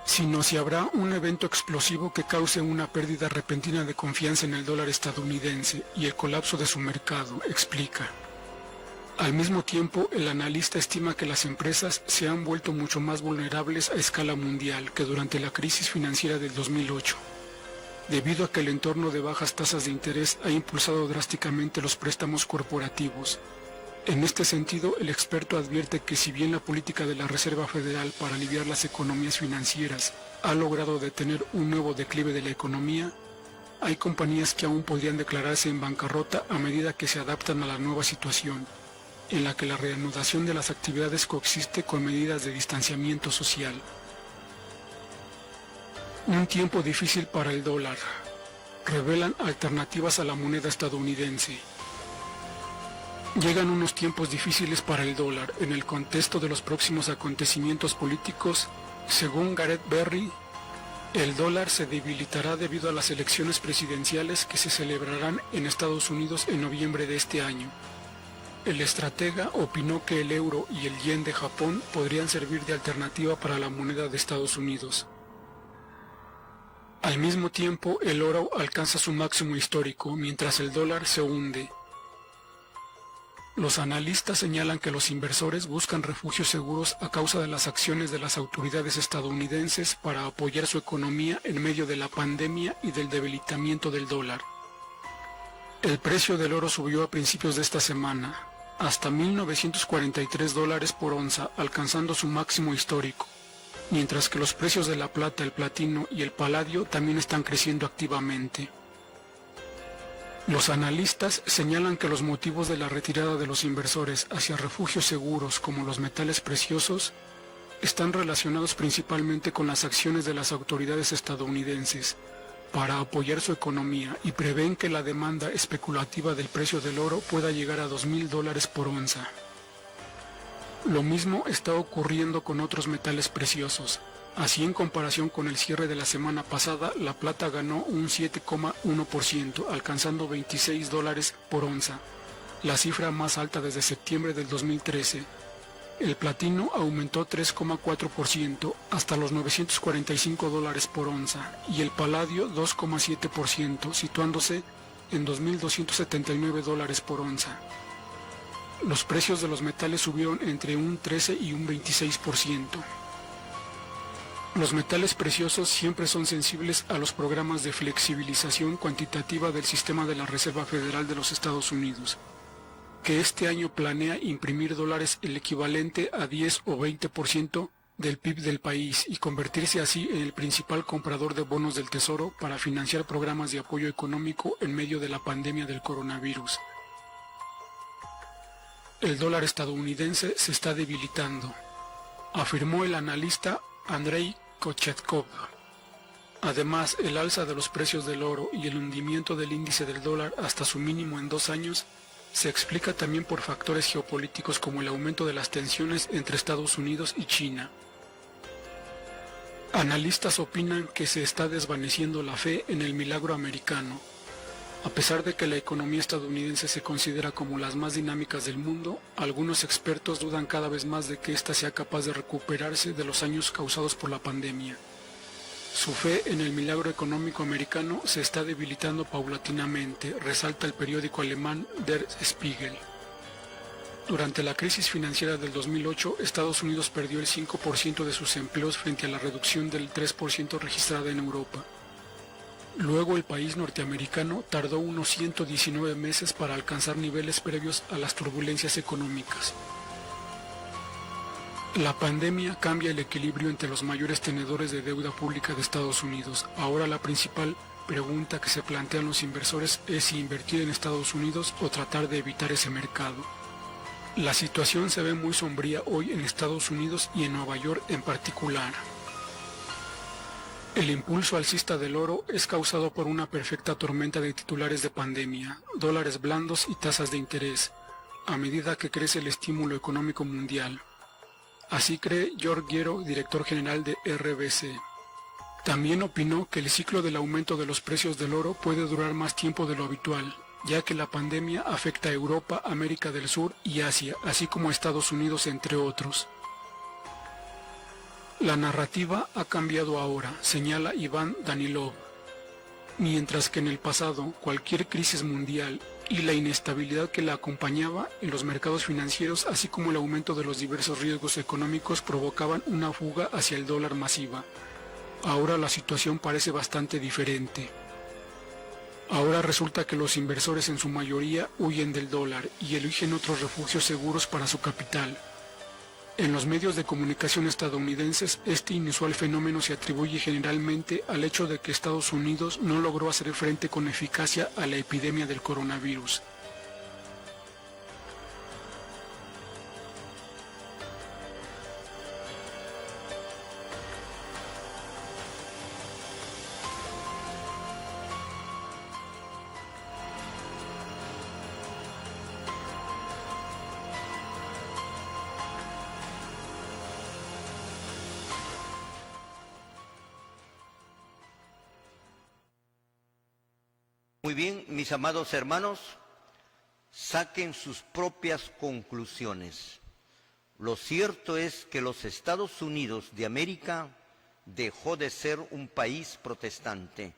sino si habrá un evento explosivo que cause una pérdida repentina de confianza en el dólar estadounidense y el colapso de su mercado, explica. Al mismo tiempo, el analista estima que las empresas se han vuelto mucho más vulnerables a escala mundial que durante la crisis financiera del 2008. Debido a que el entorno de bajas tasas de interés ha impulsado drásticamente los préstamos corporativos. En este sentido, el experto advierte que si bien la política de la Reserva Federal para aliviar las economías financieras ha logrado detener un nuevo declive de la economía, hay compañías que aún podrían declararse en bancarrota a medida que se adaptan a la nueva situación, en la que la reanudación de las actividades coexiste con medidas de distanciamiento social. Un tiempo difícil para el dólar. Revelan alternativas a la moneda estadounidense. Llegan unos tiempos difíciles para el dólar en el contexto de los próximos acontecimientos políticos. Según Gareth Berry, el dólar se debilitará debido a las elecciones presidenciales que se celebrarán en Estados Unidos en noviembre de este año. El estratega opinó que el euro y el yen de Japón podrían servir de alternativa para la moneda de Estados Unidos. Al mismo tiempo, el oro alcanza su máximo histórico, mientras el dólar se hunde. Los analistas señalan que los inversores buscan refugios seguros a causa de las acciones de las autoridades estadounidenses para apoyar su economía en medio de la pandemia y del debilitamiento del dólar. El precio del oro subió a principios de esta semana, hasta $1,943 por onza, alcanzando su máximo histórico, mientras que los precios de la plata, el platino y el paladio también están creciendo activamente. Los analistas señalan que los motivos de la retirada de los inversores hacia refugios seguros como los metales preciosos están relacionados principalmente con las acciones de las autoridades estadounidenses para apoyar su economía y prevén que la demanda especulativa del precio del oro pueda llegar a $2,000 por onza. Lo mismo está ocurriendo con otros metales preciosos. Así, en comparación con el cierre de la semana pasada, la plata ganó un 7,1%, alcanzando $26 por onza, la cifra más alta desde septiembre del 2013. El platino aumentó 3,4% hasta los $945 por onza y el paladio 2,7%, situándose en $2.279 por onza. Los precios de los metales subieron entre un 13 y un 26%. Los metales preciosos siempre son sensibles a los programas de flexibilización cuantitativa del sistema de la Reserva Federal de los Estados Unidos, que este año planea imprimir dólares el equivalente a 10 o 20% del PIB del país y convertirse así en el principal comprador de bonos del Tesoro para financiar programas de apoyo económico en medio de la pandemia del coronavirus. El dólar estadounidense se está debilitando, afirmó el analista Andrei Kochetkov. Además, el alza de los precios del oro y el hundimiento del índice del dólar hasta su mínimo en 2 años se explica también por factores geopolíticos como el aumento de las tensiones entre Estados Unidos y China. Analistas opinan que se está desvaneciendo la fe en el milagro americano. A pesar de que la economía estadounidense se considera como las más dinámicas del mundo, algunos expertos dudan cada vez más de que ésta sea capaz de recuperarse de los años causados por la pandemia. Su fe en el milagro económico americano se está debilitando paulatinamente, resalta el periódico alemán Der Spiegel. Durante la crisis financiera del 2008, Estados Unidos perdió el 5% de sus empleos frente a la reducción del 3% registrada en Europa. Luego el país norteamericano tardó unos 119 meses para alcanzar niveles previos a las turbulencias económicas. La pandemia cambia el equilibrio entre los mayores tenedores de deuda pública de Estados Unidos. Ahora la principal pregunta que se plantean los inversores es si invertir en Estados Unidos o tratar de evitar ese mercado. La situación se ve muy sombría hoy en Estados Unidos y en Nueva York en particular. El impulso alcista del oro es causado por una perfecta tormenta de titulares de pandemia, dólares blandos y tasas de interés, a medida que crece el estímulo económico mundial. Así cree George Guero, director general de RBC. También opinó que el ciclo del aumento de los precios del oro puede durar más tiempo de lo habitual, ya que la pandemia afecta a Europa, América del Sur y Asia, así como a Estados Unidos, entre otros. La narrativa ha cambiado ahora, señala Iván Danilov. Mientras que en el pasado cualquier crisis mundial y la inestabilidad que la acompañaba en los mercados financieros, así como el aumento de los diversos riesgos económicos, provocaban una fuga hacia el dólar masiva. Ahora la situación parece bastante diferente. Ahora resulta que los inversores en su mayoría huyen del dólar y eligen otros refugios seguros para su capital. En los medios de comunicación estadounidenses, este inusual fenómeno se atribuye generalmente al hecho de que Estados Unidos no logró hacer frente con eficacia a la epidemia del coronavirus. Muy bien, mis amados hermanos, saquen sus propias conclusiones. Lo cierto es que los Estados Unidos de América dejó de ser un país protestante,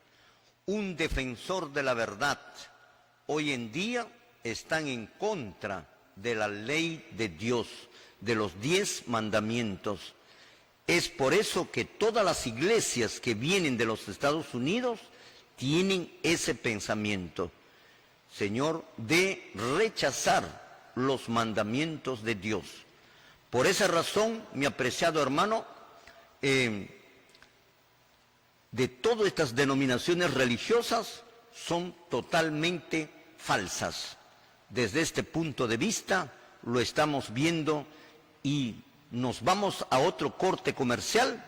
un defensor de la verdad. Hoy en día están en contra de la ley de Dios, de los 10 mandamientos. Es por eso que todas las iglesias que vienen de los Estados Unidos tienen ese pensamiento, Señor, de rechazar los mandamientos de Dios. Por esa razón, mi apreciado hermano, de todas estas denominaciones religiosas son totalmente falsas. Desde este punto de vista lo estamos viendo y nos vamos a otro corte comercial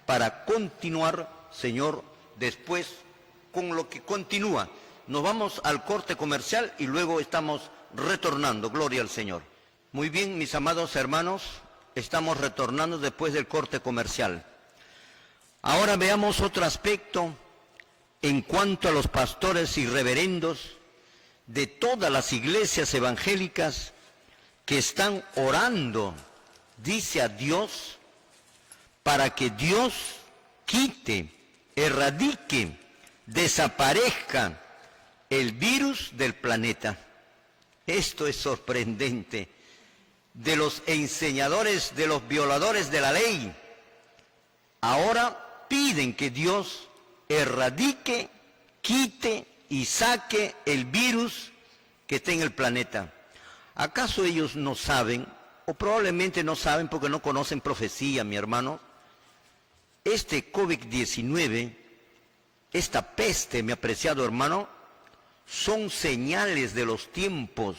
para continuar, Señor, después con lo que continúa. Nos vamos al corte comercial y luego estamos retornando. Gloria al Señor. Muy bien, mis amados hermanos, estamos retornando después del corte comercial. Ahora veamos otro aspecto en cuanto a los pastores y reverendos de todas las iglesias evangélicas que están orando dice a Dios para que Dios quite, erradique, desaparezca el virus del planeta. Esto es sorprendente. De los enseñadores, de los violadores de la ley, ahora piden que Dios erradique, quite y saque el virus que está en el planeta. ¿Acaso ellos no saben, o probablemente no saben porque no conocen profecía, mi hermano? Este COVID-19, esta peste, mi apreciado hermano, son señales de los tiempos.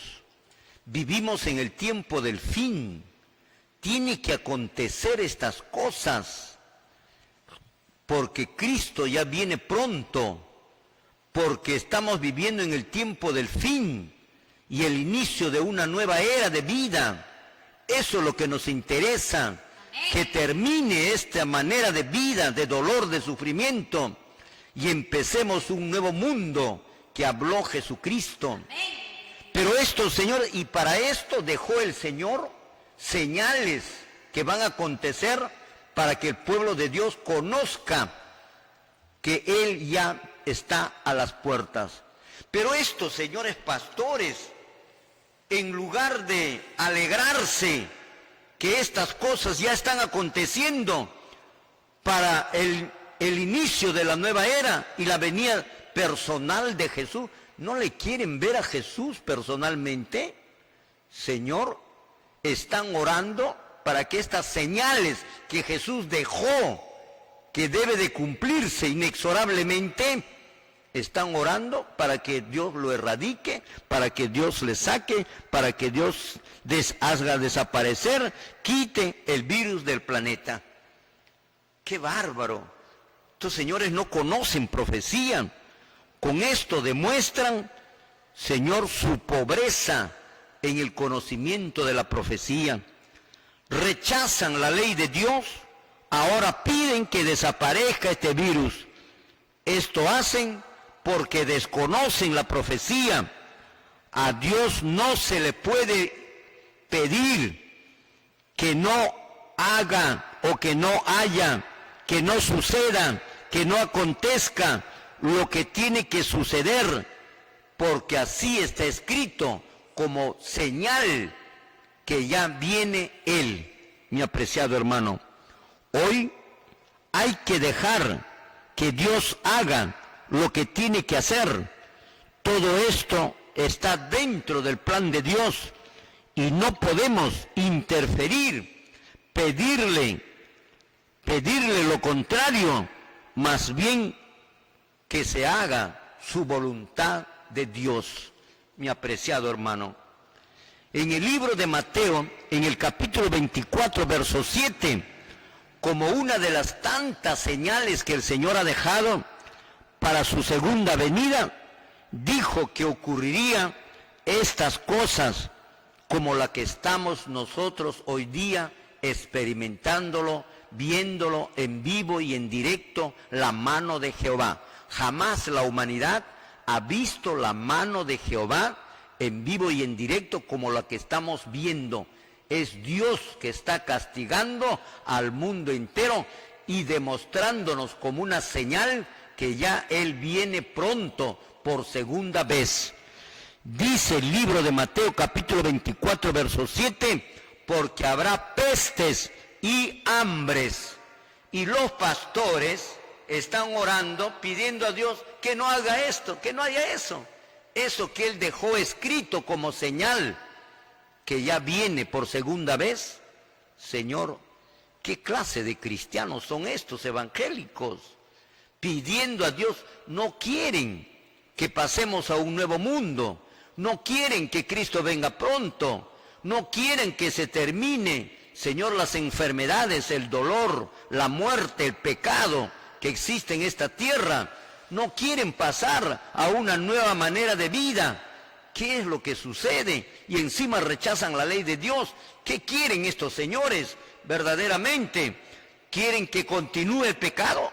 Vivimos en el tiempo del fin. Tiene que acontecer estas cosas, porque Cristo ya viene pronto, porque estamos viviendo en el tiempo del fin y el inicio de una nueva era de vida. Eso es lo que nos interesa, que termine esta manera de vida, de dolor, de sufrimiento, y empecemos un nuevo mundo que habló Jesucristo. Pero esto, Señor, y para esto dejó el Señor señales que van a acontecer para que el pueblo de Dios conozca que Él ya está a las puertas. Pero estos señores pastores, en lugar de alegrarse que estas cosas ya están aconteciendo para el inicio de la nueva era y la venida personal de Jesús, ¿no le quieren ver a Jesús personalmente? Señor, están orando para que estas señales que Jesús dejó, que debe de cumplirse inexorablemente, están orando para que Dios lo erradique, para que Dios le saque, para que Dios haga desaparecer, quite el virus del planeta. ¡Qué bárbaro! Estos señores no conocen profecía. Con esto demuestran, Señor, su pobreza en el conocimiento de la profecía. Rechazan la ley de Dios, ahora piden que desaparezca este virus. Esto hacen porque desconocen la profecía. A Dios no se le puede pedir que no haga o que no haya, que no suceda, que no acontezca lo que tiene que suceder, porque así está escrito como señal que ya viene Él. Mi apreciado hermano, hoy hay que dejar que Dios haga lo que tiene que hacer. Todo esto está dentro del plan de Dios y no podemos interferir, pedirle lo contrario, más bien que se haga su voluntad de Dios. Mi apreciado hermano, en el libro de Mateo, en el capítulo 24, verso 7, como una de las tantas señales que el Señor ha dejado para su segunda venida, dijo que ocurriría estas cosas como la que estamos nosotros hoy día experimentándolo, viéndolo en vivo y en directo, la mano de Jehová. Jamás la humanidad ha visto la mano de Jehová en vivo y en directo como la que estamos viendo. Es Dios que está castigando al mundo entero y demostrándonos como una señal que ya Él viene pronto por segunda vez. Dice el libro de Mateo capítulo 24 verso 7, porque habrá pestes y hambres. Y los pastores están orando, pidiendo a Dios que no haga esto, que no haya eso. Eso que Él dejó escrito como señal, que ya viene por segunda vez. Señor, ¿qué clase de cristianos son estos evangélicos? Pidiendo a Dios, no quieren que pasemos a un nuevo mundo, no quieren que Cristo venga pronto, no quieren que se termine, Señor, las enfermedades, el dolor, la muerte, el pecado que existe en esta tierra. No quieren pasar a una nueva manera de vida. ¿Qué es lo que sucede? Y encima rechazan la ley de Dios. ¿Qué quieren estos señores verdaderamente? ¿Quieren que continúe el pecado?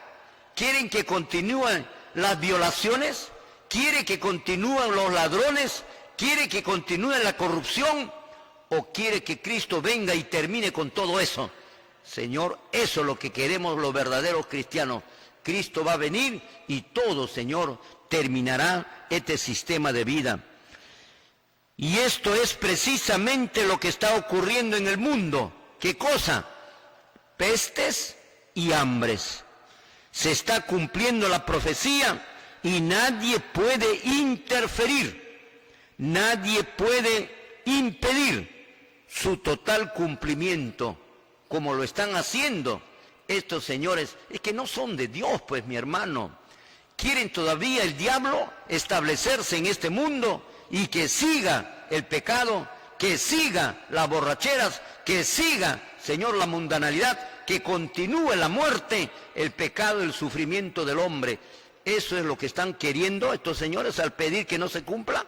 ¿Quieren que continúen las violaciones? ¿Quieren que continúen los ladrones? ¿Quieren que continúe la corrupción? o quiere que Cristo venga y termine con todo eso? Señor, eso es lo que queremos los verdaderos cristianos. Cristo va a venir y todo, Señor, terminará este sistema de vida. Y esto es precisamente lo que está ocurriendo en el mundo. ¿Qué cosa? Pestes y hambres. Se está cumpliendo la profecía y nadie puede interferir, nadie puede impedir su total cumplimiento, como lo están haciendo estos señores. Es que no son de Dios, pues, mi hermano. Quieren todavía el diablo establecerse en este mundo y que siga el pecado, que siga las borracheras, que siga, Señor, la mundanalidad, que continúe la muerte, el pecado, el sufrimiento del hombre. Eso es lo que están queriendo estos señores al pedir que no se cumpla.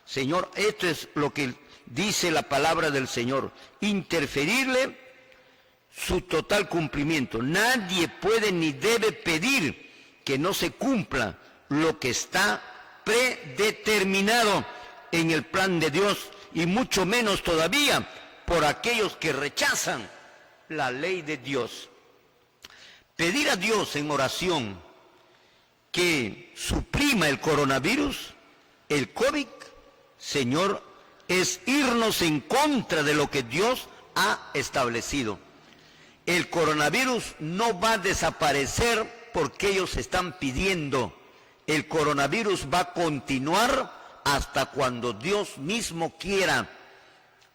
Señor, esto es lo que dice la palabra del Señor, interferirle su total cumplimiento. Nadie puede ni debe pedir que no se cumpla lo que está predeterminado en el plan de Dios, y mucho menos todavía por aquellos que rechazan la ley de Dios. Pedir a Dios en oración que suprima el coronavirus, el COVID, Señor, es irnos en contra de lo que Dios ha establecido. El coronavirus no va a desaparecer porque ellos están pidiendo. El coronavirus va a continuar hasta cuando Dios mismo quiera,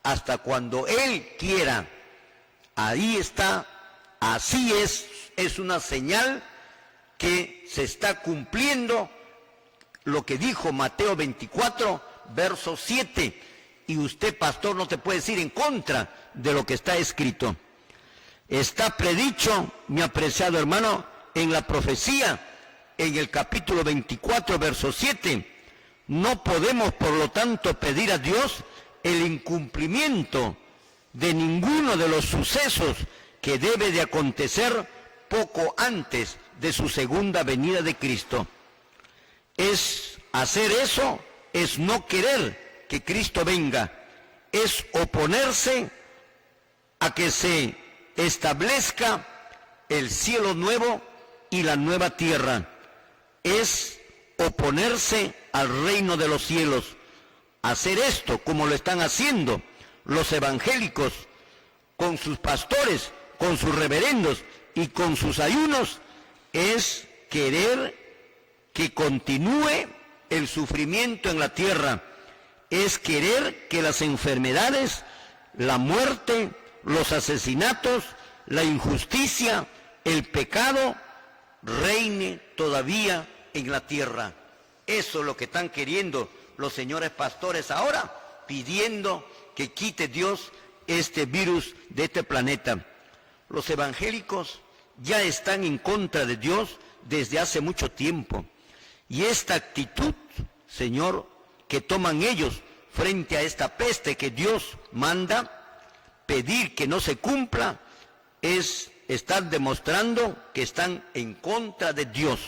hasta cuando Él quiera. Ahí está, así es una señal que se está cumpliendo lo que dijo Mateo 24, verso 7. Y usted, pastor, no te puede decir en contra de lo que está escrito. Está predicho, mi apreciado hermano, en la profecía, en el capítulo 24, verso 7. No podemos, por lo tanto, pedir a Dios el incumplimiento de ninguno de los sucesos que debe de acontecer poco antes de su segunda venida de Cristo. Es hacer eso, es no querer que Cristo venga, es oponerse a que se establezca el cielo nuevo y la nueva tierra, es oponerse al reino de los cielos. Hacer esto como lo están haciendo los evangélicos con sus pastores, con sus reverendos y con sus ayunos, es querer que continúe el sufrimiento en la tierra, es querer que las enfermedades, la muerte, los asesinatos, la injusticia, el pecado reine todavía en la tierra. Eso es lo que están queriendo los señores pastores ahora, pidiendo que quite Dios este virus de este planeta. Los evangélicos ya están en contra de Dios desde hace mucho tiempo. Y esta actitud, Señor, que toman ellos frente a esta peste que Dios manda, pedir que no se cumpla, es estar demostrando que están en contra de Dios.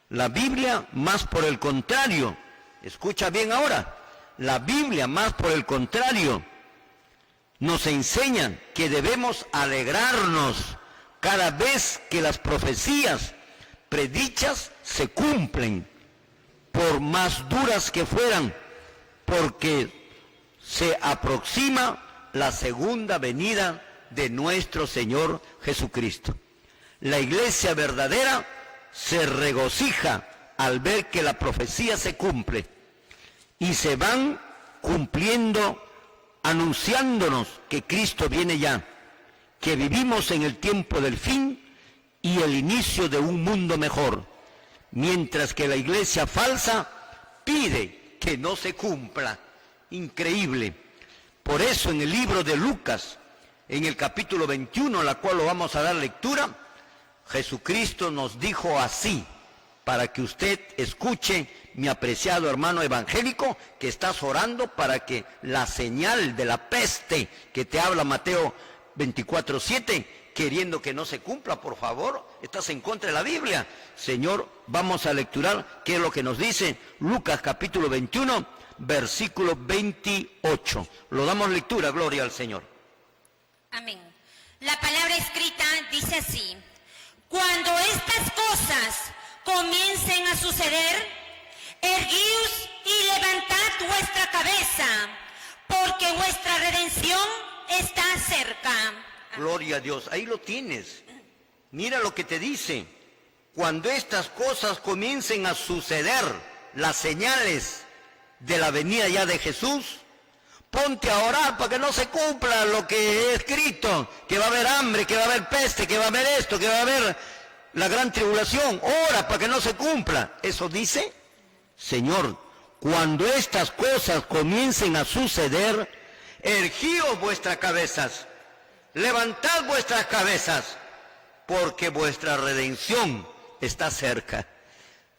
La Biblia, más por el contrario, escucha bien ahora, la Biblia, más por el contrario, nos enseña que debemos alegrarnos cada vez que las profecías predichas se cumplen, por más duras que fueran, porque se aproxima la segunda venida de nuestro Señor Jesucristo. La iglesia verdadera se regocija al ver que la profecía se cumple y se van cumpliendo, anunciándonos que Cristo viene ya, que vivimos en el tiempo del fin y el inicio de un mundo mejor, mientras que la iglesia falsa pide que no se cumpla. Increíble. Por eso en el libro de Lucas, en el capítulo 21, a la cual lo vamos a dar lectura, Jesucristo nos dijo así, para que usted escuche, mi apreciado hermano evangélico, que estás orando para que la señal de la peste que te habla Mateo 24:7, queriendo que no se cumpla, por favor, estás en contra de la Biblia. Señor, vamos a lecturar qué es lo que nos dice Lucas capítulo 21, versículo 28. Lo damos lectura, gloria al Señor. Amén. La palabra escrita dice así: cuando estas cosas comiencen a suceder, erguíos y levantad vuestra cabeza, porque vuestra redención está cerca. Gloria a Dios, ahí lo tienes. Mira lo que te dice. Cuando estas cosas comiencen a suceder, las señales de la venida ya de Jesús, ponte a orar para que no se cumpla lo que he escrito, que va a haber hambre, que va a haber peste, que va a haber esto, que va a haber la gran tribulación. Ora para que no se cumpla. Eso dice, Señor, cuando estas cosas comiencen a suceder, erguíos vuestras cabezas, levantad vuestras cabezas, porque vuestra redención está cerca.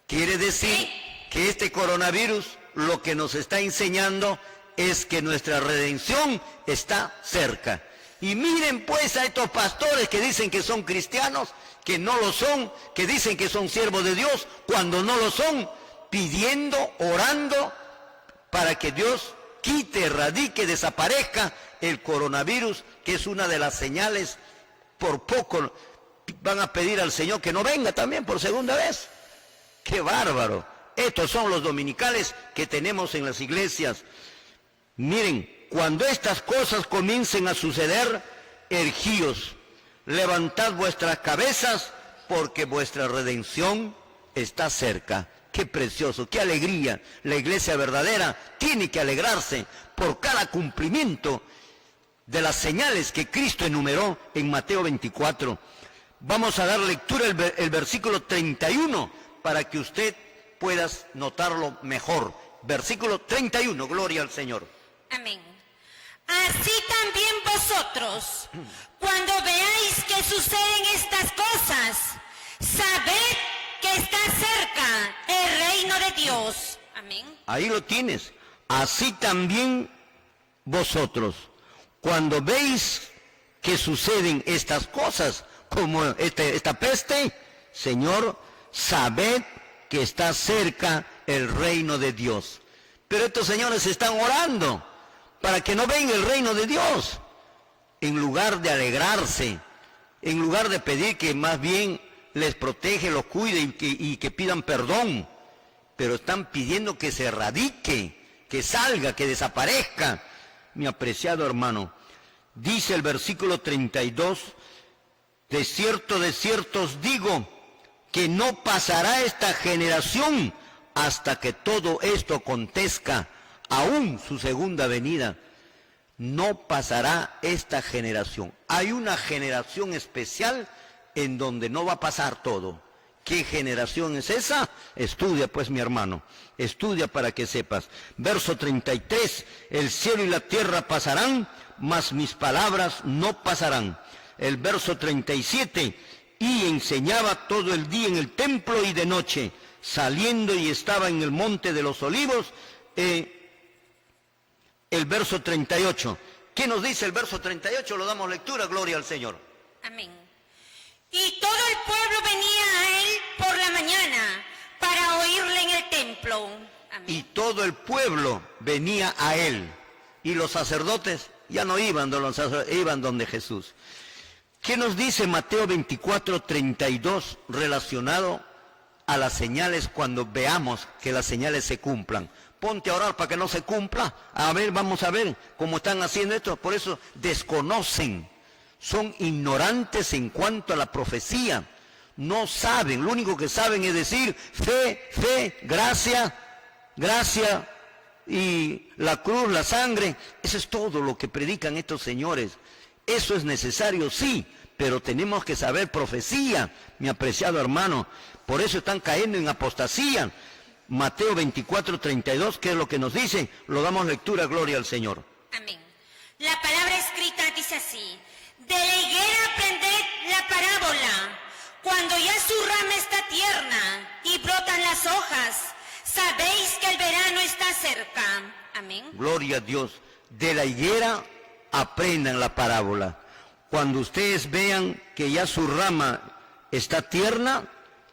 Quiere decir que este coronavirus lo que nos está enseñando es que nuestra redención está cerca. Y miren pues a estos pastores que dicen que son cristianos, que no lo son, que dicen que son siervos de Dios, cuando no lo son, pidiendo, orando, para que Dios quite, erradique, desaparezca el coronavirus, que es una de las señales. Por poco van a pedir al Señor que no venga también por segunda vez. ¡Qué bárbaro! Estos son los dominicales que tenemos en las iglesias. Miren, cuando estas cosas comiencen a suceder, erguíos, levantad vuestras cabezas, porque vuestra redención está cerca. ¡Qué precioso! ¡Qué alegría! La iglesia verdadera tiene que alegrarse por cada cumplimiento de las señales que Cristo enumeró en Mateo 24. Vamos a dar lectura el versículo 31 para que usted pueda notarlo mejor. Versículo 31, gloria al Señor. Amén. Así también vosotros, cuando veáis que suceden estas cosas, sabed que está cerca el reino de Dios. Amén. Ahí lo tienes. Así también vosotros, cuando veis que suceden estas cosas, como esta peste, Señor, sabed que está cerca el reino de Dios. Pero estos señores están orando para que no venga el reino de Dios. En lugar de alegrarse, en lugar de pedir que más bien les protege, los cuide y que pidan perdón, pero están pidiendo que se erradique, que salga, que desaparezca. Mi apreciado hermano, dice el versículo 32, de cierto os digo, que no pasará esta generación hasta que todo esto acontezca, aún su segunda venida. No pasará esta generación. Hay una generación especial en donde no va a pasar todo. ¿Qué generación es esa? Estudia pues, mi hermano, estudia para que sepas. Verso 33, el cielo y la tierra pasarán, mas mis palabras no pasarán. El verso 37, y enseñaba todo el día en el templo y de noche, saliendo y estaba en el monte de los olivos. El verso 38, ¿qué nos dice el verso 38? Lo damos lectura, gloria al Señor. Amén. Y todo el pueblo venía a él por la mañana para oírle en el templo. Amén. Y todo el pueblo venía a él. Y los sacerdotes ya no iban donde Jesús. ¿Qué nos dice Mateo 24, 32 relacionado a las señales cuando veamos que las señales se cumplan? Ponte a orar para que no se cumpla. A ver, vamos a ver cómo están haciendo esto. Por eso desconocen. Son ignorantes en cuanto a la profecía. No saben. Lo único que saben es decir fe, gracia y la cruz, la sangre. Eso es todo lo que predican estos señores. Eso es necesario, sí, pero tenemos que saber profecía, mi apreciado hermano. Por eso están cayendo en apostasía. Mateo 24, 32, ¿qué es lo que nos dice? Lo damos lectura, gloria al Señor. Amén. La palabra escrita dice así: de la higuera aprended la parábola. Cuando ya su rama está tierna y brotan las hojas, sabéis que el verano está cerca. Amén. Gloria a Dios. De la higuera aprendan la parábola. Cuando ustedes vean que ya su rama está tierna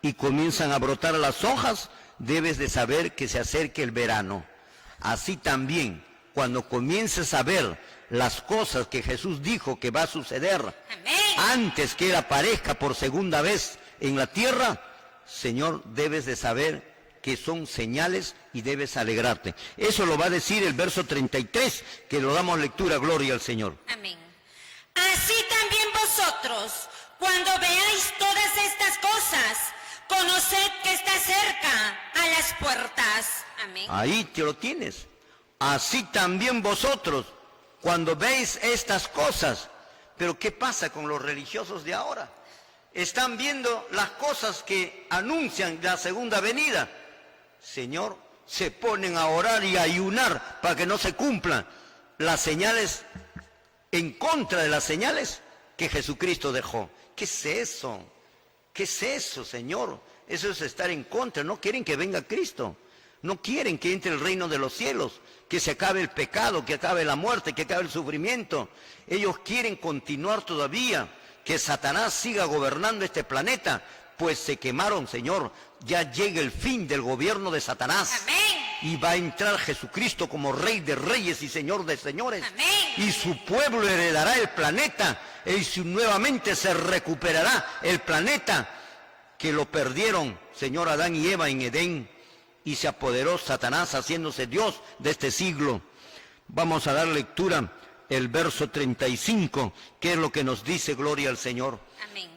y comienzan a brotar las hojas, debes de saber que se acerque el verano. Así también, cuando comiences a ver las cosas que Jesús dijo que va a suceder antes que Él aparezca por segunda vez en la tierra, Señor, debes de saber que son señales y debes alegrarte. Eso lo va a decir el verso 33, que lo damos lectura, gloria al Señor. Amén. Así también vosotros, cuando veáis todas estas cosas, conoced que está cerca a las puertas. Amén. Ahí te lo tienes. Así también vosotros, cuando veis estas cosas. Pero ¿qué pasa con los religiosos de ahora? Están viendo las cosas que anuncian la segunda venida. Señor, se ponen a orar y a ayunar para que no se cumplan las señales, en contra de las señales que Jesucristo dejó. ¿Qué es eso? ¿Qué es eso, Señor? Eso es estar en contra. No quieren que venga Cristo. No quieren que entre el reino de los cielos, que se acabe el pecado, que acabe la muerte, que acabe el sufrimiento. Ellos quieren continuar todavía, que Satanás siga gobernando este planeta, pues se quemaron, Señor. Ya llega el fin del gobierno de Satanás. Amén. Y va a entrar Jesucristo como Rey de Reyes y Señor de Señores. Amén. Y su pueblo heredará el planeta, y nuevamente se recuperará el planeta que lo perdieron, Señor, Adán y Eva en Edén, y se apoderó Satanás haciéndose Dios de este siglo. Vamos a dar lectura el verso 35, que es lo que nos dice, gloria al Señor. Amén.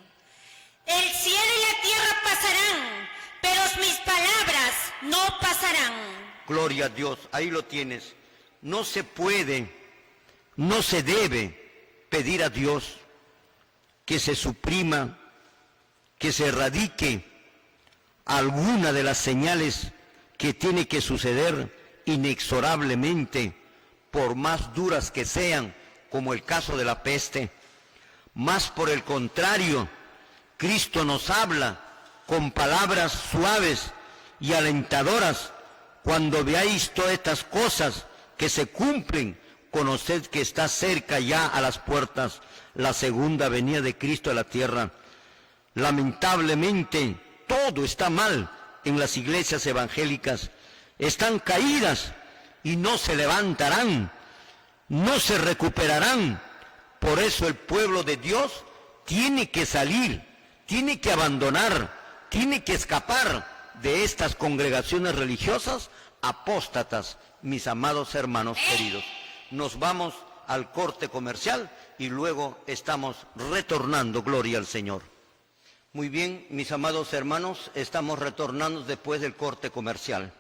El cielo y la tierra pasarán, pero mis palabras no pasarán. Gloria a Dios, ahí lo tienes. No se puede, no se debe pedir a Dios que se suprima, que se erradique alguna de las señales que tiene que suceder inexorablemente, por más duras que sean, como el caso de la peste. Más por el contrario, Cristo nos habla con palabras suaves y alentadoras. Cuando veáis todas estas cosas que se cumplen, conoced que está cerca ya a las puertas la segunda venida de Cristo a la tierra. Lamentablemente, todo está mal en las iglesias evangélicas. Están caídas y no se levantarán, no se recuperarán. Por eso el pueblo de Dios tiene que salir, tiene que abandonar, tiene que escapar de estas congregaciones religiosas apóstatas, mis amados hermanos queridos. Nos vamos al corte comercial y luego estamos retornando, gloria al Señor. Muy bien, mis amados hermanos, estamos retornando después del corte comercial.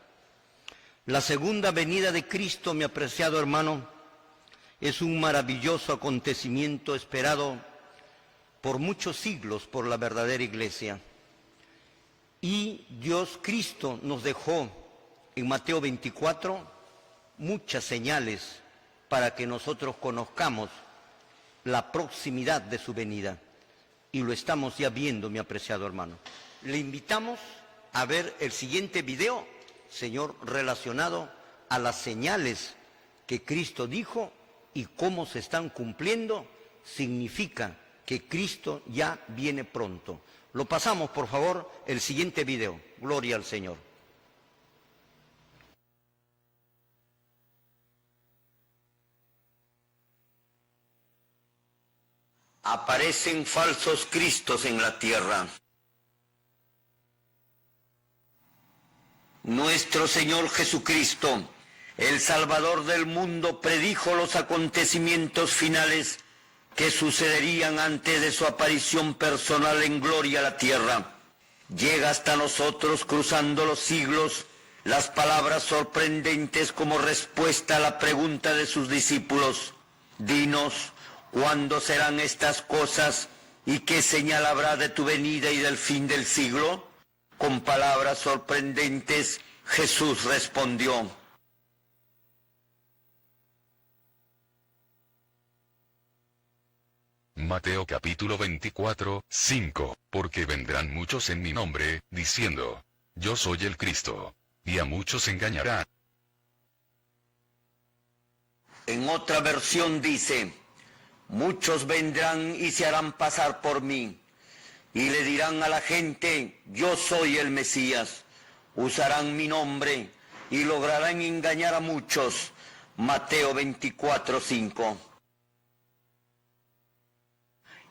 La segunda venida de Cristo, mi apreciado hermano, es un maravilloso acontecimiento esperado por muchos siglos por la verdadera iglesia. Y Dios Cristo nos dejó en Mateo 24 muchas señales para que nosotros conozcamos la proximidad de su venida. Y lo estamos ya viendo, mi apreciado hermano. Le invitamos a ver el siguiente video, Señor, relacionado a las señales que Cristo dijo y cómo se están cumpliendo. Significa que Cristo ya viene pronto. Lo pasamos, por favor, el siguiente video. Gloria al Señor. Aparecen falsos cristos en la tierra. Nuestro Señor Jesucristo, el Salvador del mundo, predijo los acontecimientos finales que sucederían antes de su aparición personal en gloria a la tierra. Llega hasta nosotros, cruzando los siglos, las palabras sorprendentes como respuesta a la pregunta de sus discípulos. Dinos, ¿cuándo serán estas cosas y qué señal habrá de tu venida y del fin del siglo? Con palabras sorprendentes, Jesús respondió: Mateo capítulo 24, 5, porque vendrán muchos en mi nombre, diciendo, yo soy el Cristo, y a muchos engañará. En otra versión dice: muchos vendrán y se harán pasar por mí, y le dirán a la gente, yo soy el Mesías. Usarán mi nombre y lograrán engañar a muchos. Mateo 24:5.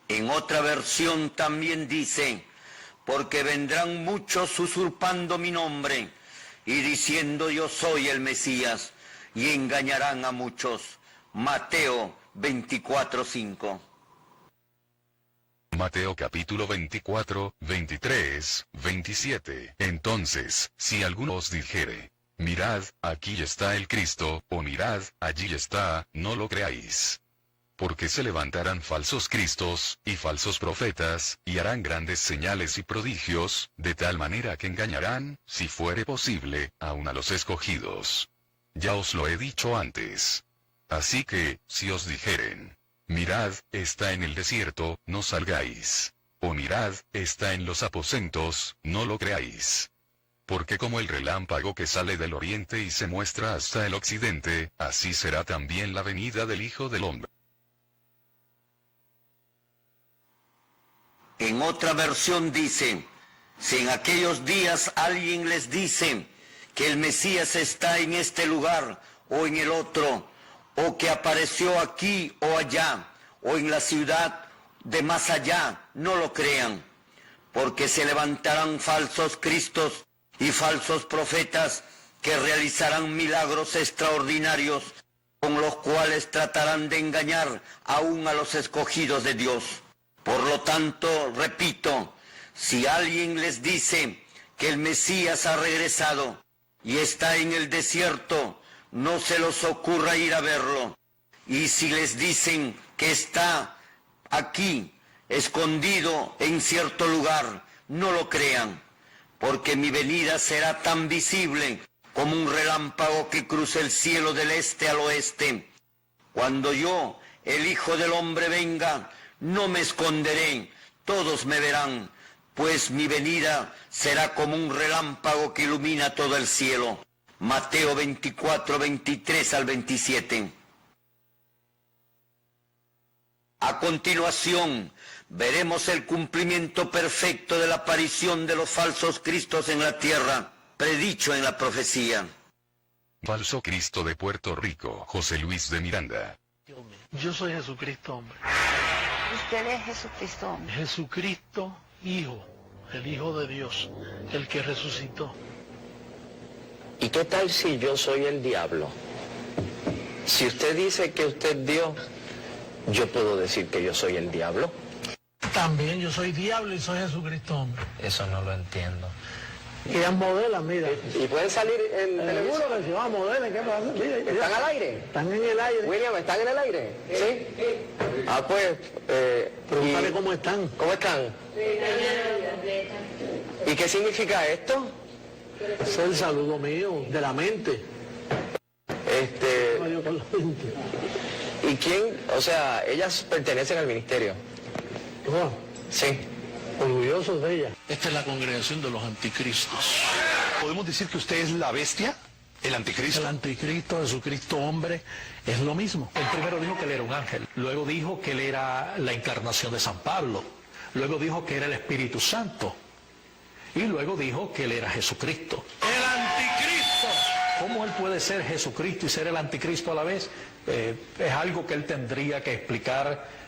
En otra versión también dice, porque vendrán muchos usurpando mi nombre y diciendo yo soy el Mesías, y engañarán a muchos. Mateo 24:5. Mateo capítulo 24, 23, 27. Entonces, si alguno os dijere, mirad, aquí está el Cristo, o mirad, allí está, no lo creáis. Porque se levantarán falsos cristos, y falsos profetas, y harán grandes señales y prodigios, de tal manera que engañarán, si fuere posible, aun a los escogidos. Ya os lo he dicho antes. Así que, si os dijeren, mirad, está en el desierto, no salgáis. O mirad, está en los aposentos, no lo creáis. Porque como el relámpago que sale del oriente y se muestra hasta el occidente, así será también la venida del Hijo del Hombre. En otra versión dice, si en aquellos días alguien les dice que el Mesías está en este lugar o en el otro, o que apareció aquí o allá, o en la ciudad de más allá, no lo crean, porque se levantarán falsos cristos y falsos profetas que realizarán milagros extraordinarios, con los cuales tratarán de engañar aún a los escogidos de Dios. Por lo tanto, repito, si alguien les dice que el Mesías ha regresado y está en el desierto, no se les ocurra ir a verlo. Y si les dicen que está aquí, escondido en cierto lugar, no lo crean, porque mi venida será tan visible como un relámpago que cruza el cielo del este al oeste. Cuando yo, el Hijo del Hombre, venga, no me esconderé, todos me verán, pues mi venida será como un relámpago que ilumina todo el cielo. Mateo 24, 23 al 27. A continuación, veremos el cumplimiento perfecto de la aparición de los falsos cristos en la tierra, predicho en la profecía. Falso Cristo de Puerto Rico, José Luis de Miranda. Yo soy Jesucristo, hombre. Usted es Jesucristo, hombre. Jesucristo, Hijo, el Hijo de Dios, el que resucitó. ¿Y qué tal si yo soy el diablo? Si usted dice que usted es Dios, ¿yo puedo decir que yo soy el diablo? También yo soy diablo y soy Jesucristo, hombre. Eso no lo entiendo. Y es modela, mira. ¿Y pueden salir en televisión? Seguro que se va a modela, ¿qué pasa? Mira, ¿Están al aire? Están en el aire. William, ¿están en el aire? ¿Sí? Ah, pues... Pregúntale cómo están. ¿Cómo están? ¿Y qué significa esto? Es el saludo mío, de la mente. Yo con la mente. ¿Y quién? O sea, ellas pertenecen al ministerio. Bueno, Sí. orgullosos de ella. Esta es la congregación de los anticristos. ¿Podemos decir que usted es la bestia? ¿El anticristo? El anticristo, Jesucristo hombre, es lo mismo. El primero dijo que él era un ángel, luego dijo que él era la encarnación de San Pablo, luego dijo que era el Espíritu Santo y luego dijo que él era Jesucristo. ¡El anticristo! ¿Cómo él puede ser Jesucristo y ser el anticristo a la vez? Es algo que él tendría que explicar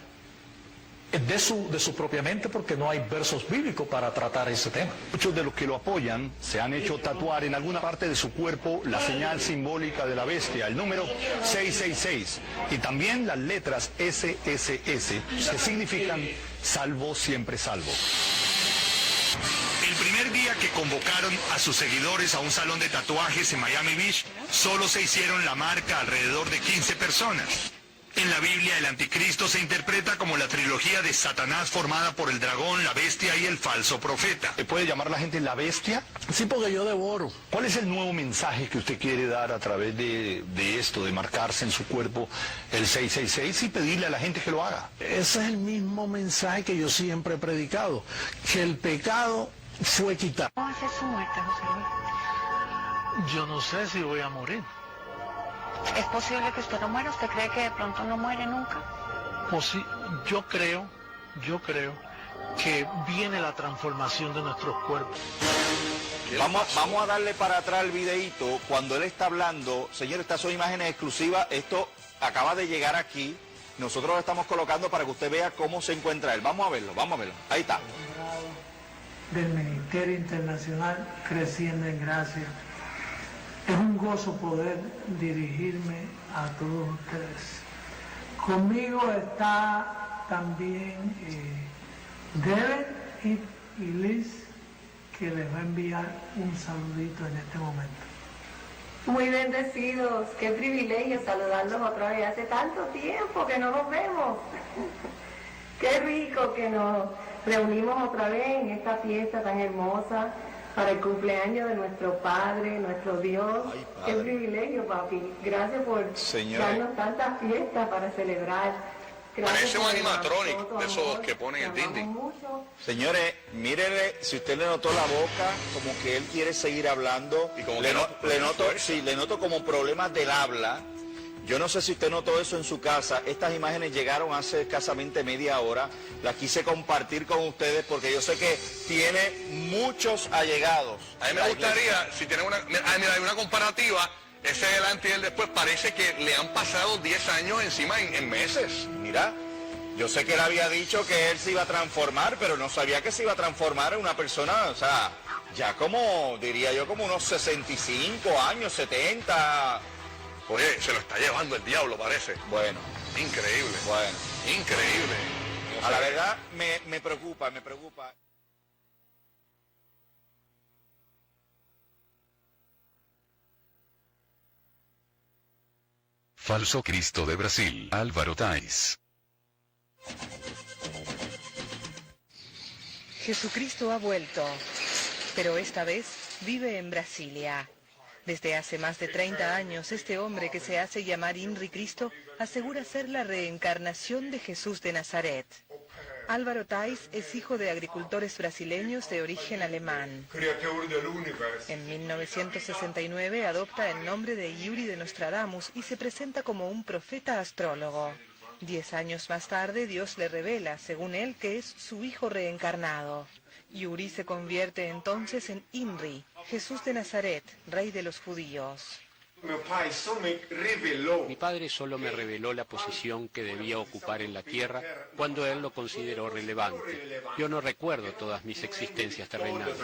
de su propia mente, porque no hay versos bíblicos para tratar ese tema. Muchos de los que lo apoyan se han hecho tatuar en alguna parte de su cuerpo la señal simbólica de la bestia, el número 666, y también las letras SSS, que significan salvo, siempre salvo. El primer día que convocaron a sus seguidores a un salón de tatuajes en Miami Beach, solo se hicieron la marca alrededor de 15 personas. En la Biblia, el anticristo se interpreta como la trilogía de Satanás formada por el dragón, la bestia y el falso profeta. ¿Puede llamar la gente la bestia? Sí, porque yo devoro. ¿Cuál es el nuevo mensaje que usted quiere dar a través de esto, de marcarse en su cuerpo el 666 y pedirle a la gente que lo haga? Ese es el mismo mensaje que yo siempre he predicado, que el pecado fue quitado. ¿Cómo va a ser su muerte, José Luis? Yo no sé si voy a morir. ¿Es posible que usted no muera? ¿Usted cree que de pronto no muere nunca? O sí, yo creo que viene la transformación de nuestros cuerpos. Vamos a darle para atrás el videíto cuando él está hablando. Señor, estas son imágenes exclusivas. Esto acaba de llegar aquí. Nosotros lo estamos colocando para que usted vea cómo se encuentra él. Vamos a verlo, vamos a verlo. Ahí está. Del Ministerio Internacional Creciendo en Gracia. Es un gozo poder dirigirme a todos ustedes. Conmigo está también Devin y Liz, que les va a enviar un saludito en este momento. Muy bendecidos, qué privilegio saludarlos otra vez. Hace tanto tiempo que no nos vemos. Qué rico que nos reunimos otra vez en esta fiesta tan hermosa para el cumpleaños de nuestro Padre, nuestro Dios. Ay, qué privilegio, papi. Gracias por darnos tantas fiestas para celebrar. Parece un animatronic de esos que ponen el dinding. Señores, mírele, si usted le notó la boca, como que él quiere seguir hablando. Y como le noto como problemas del habla. Yo no sé si usted notó eso en su casa. Estas imágenes llegaron hace escasamente media hora. Las quise compartir con ustedes porque yo sé que tiene muchos allegados. A mí me gustaría, si tiene una, mira, hay una comparativa, ese del antes y el después, parece que le han pasado 10 años encima en meses. Mira, yo sé que él había dicho que él se iba a transformar, pero no sabía que se iba a transformar en una persona, o sea, ya como, diría yo, como unos 65 años, 70... Oye, se lo está llevando el diablo, parece. Bueno. Increíble. Bueno. Increíble. A la verdad, me preocupa. Falso Cristo de Brasil, Álvaro Tais. Jesucristo ha vuelto, pero esta vez vive en Brasilia. Desde hace más de 30 años, este hombre que se hace llamar Inri Cristo asegura ser la reencarnación de Jesús de Nazaret. Álvaro Tais es hijo de agricultores brasileños de origen alemán. En 1969 adopta el nombre de Yuri de Nostradamus y se presenta como un profeta astrólogo. 10 años más tarde, Dios le revela, según él, que es su hijo reencarnado. Yuri se convierte entonces en Inri, Jesús de Nazaret, rey de los judíos. Mi padre solo me reveló la posición que debía ocupar en la tierra cuando él lo consideró relevante. Yo no recuerdo todas mis existencias terrenales.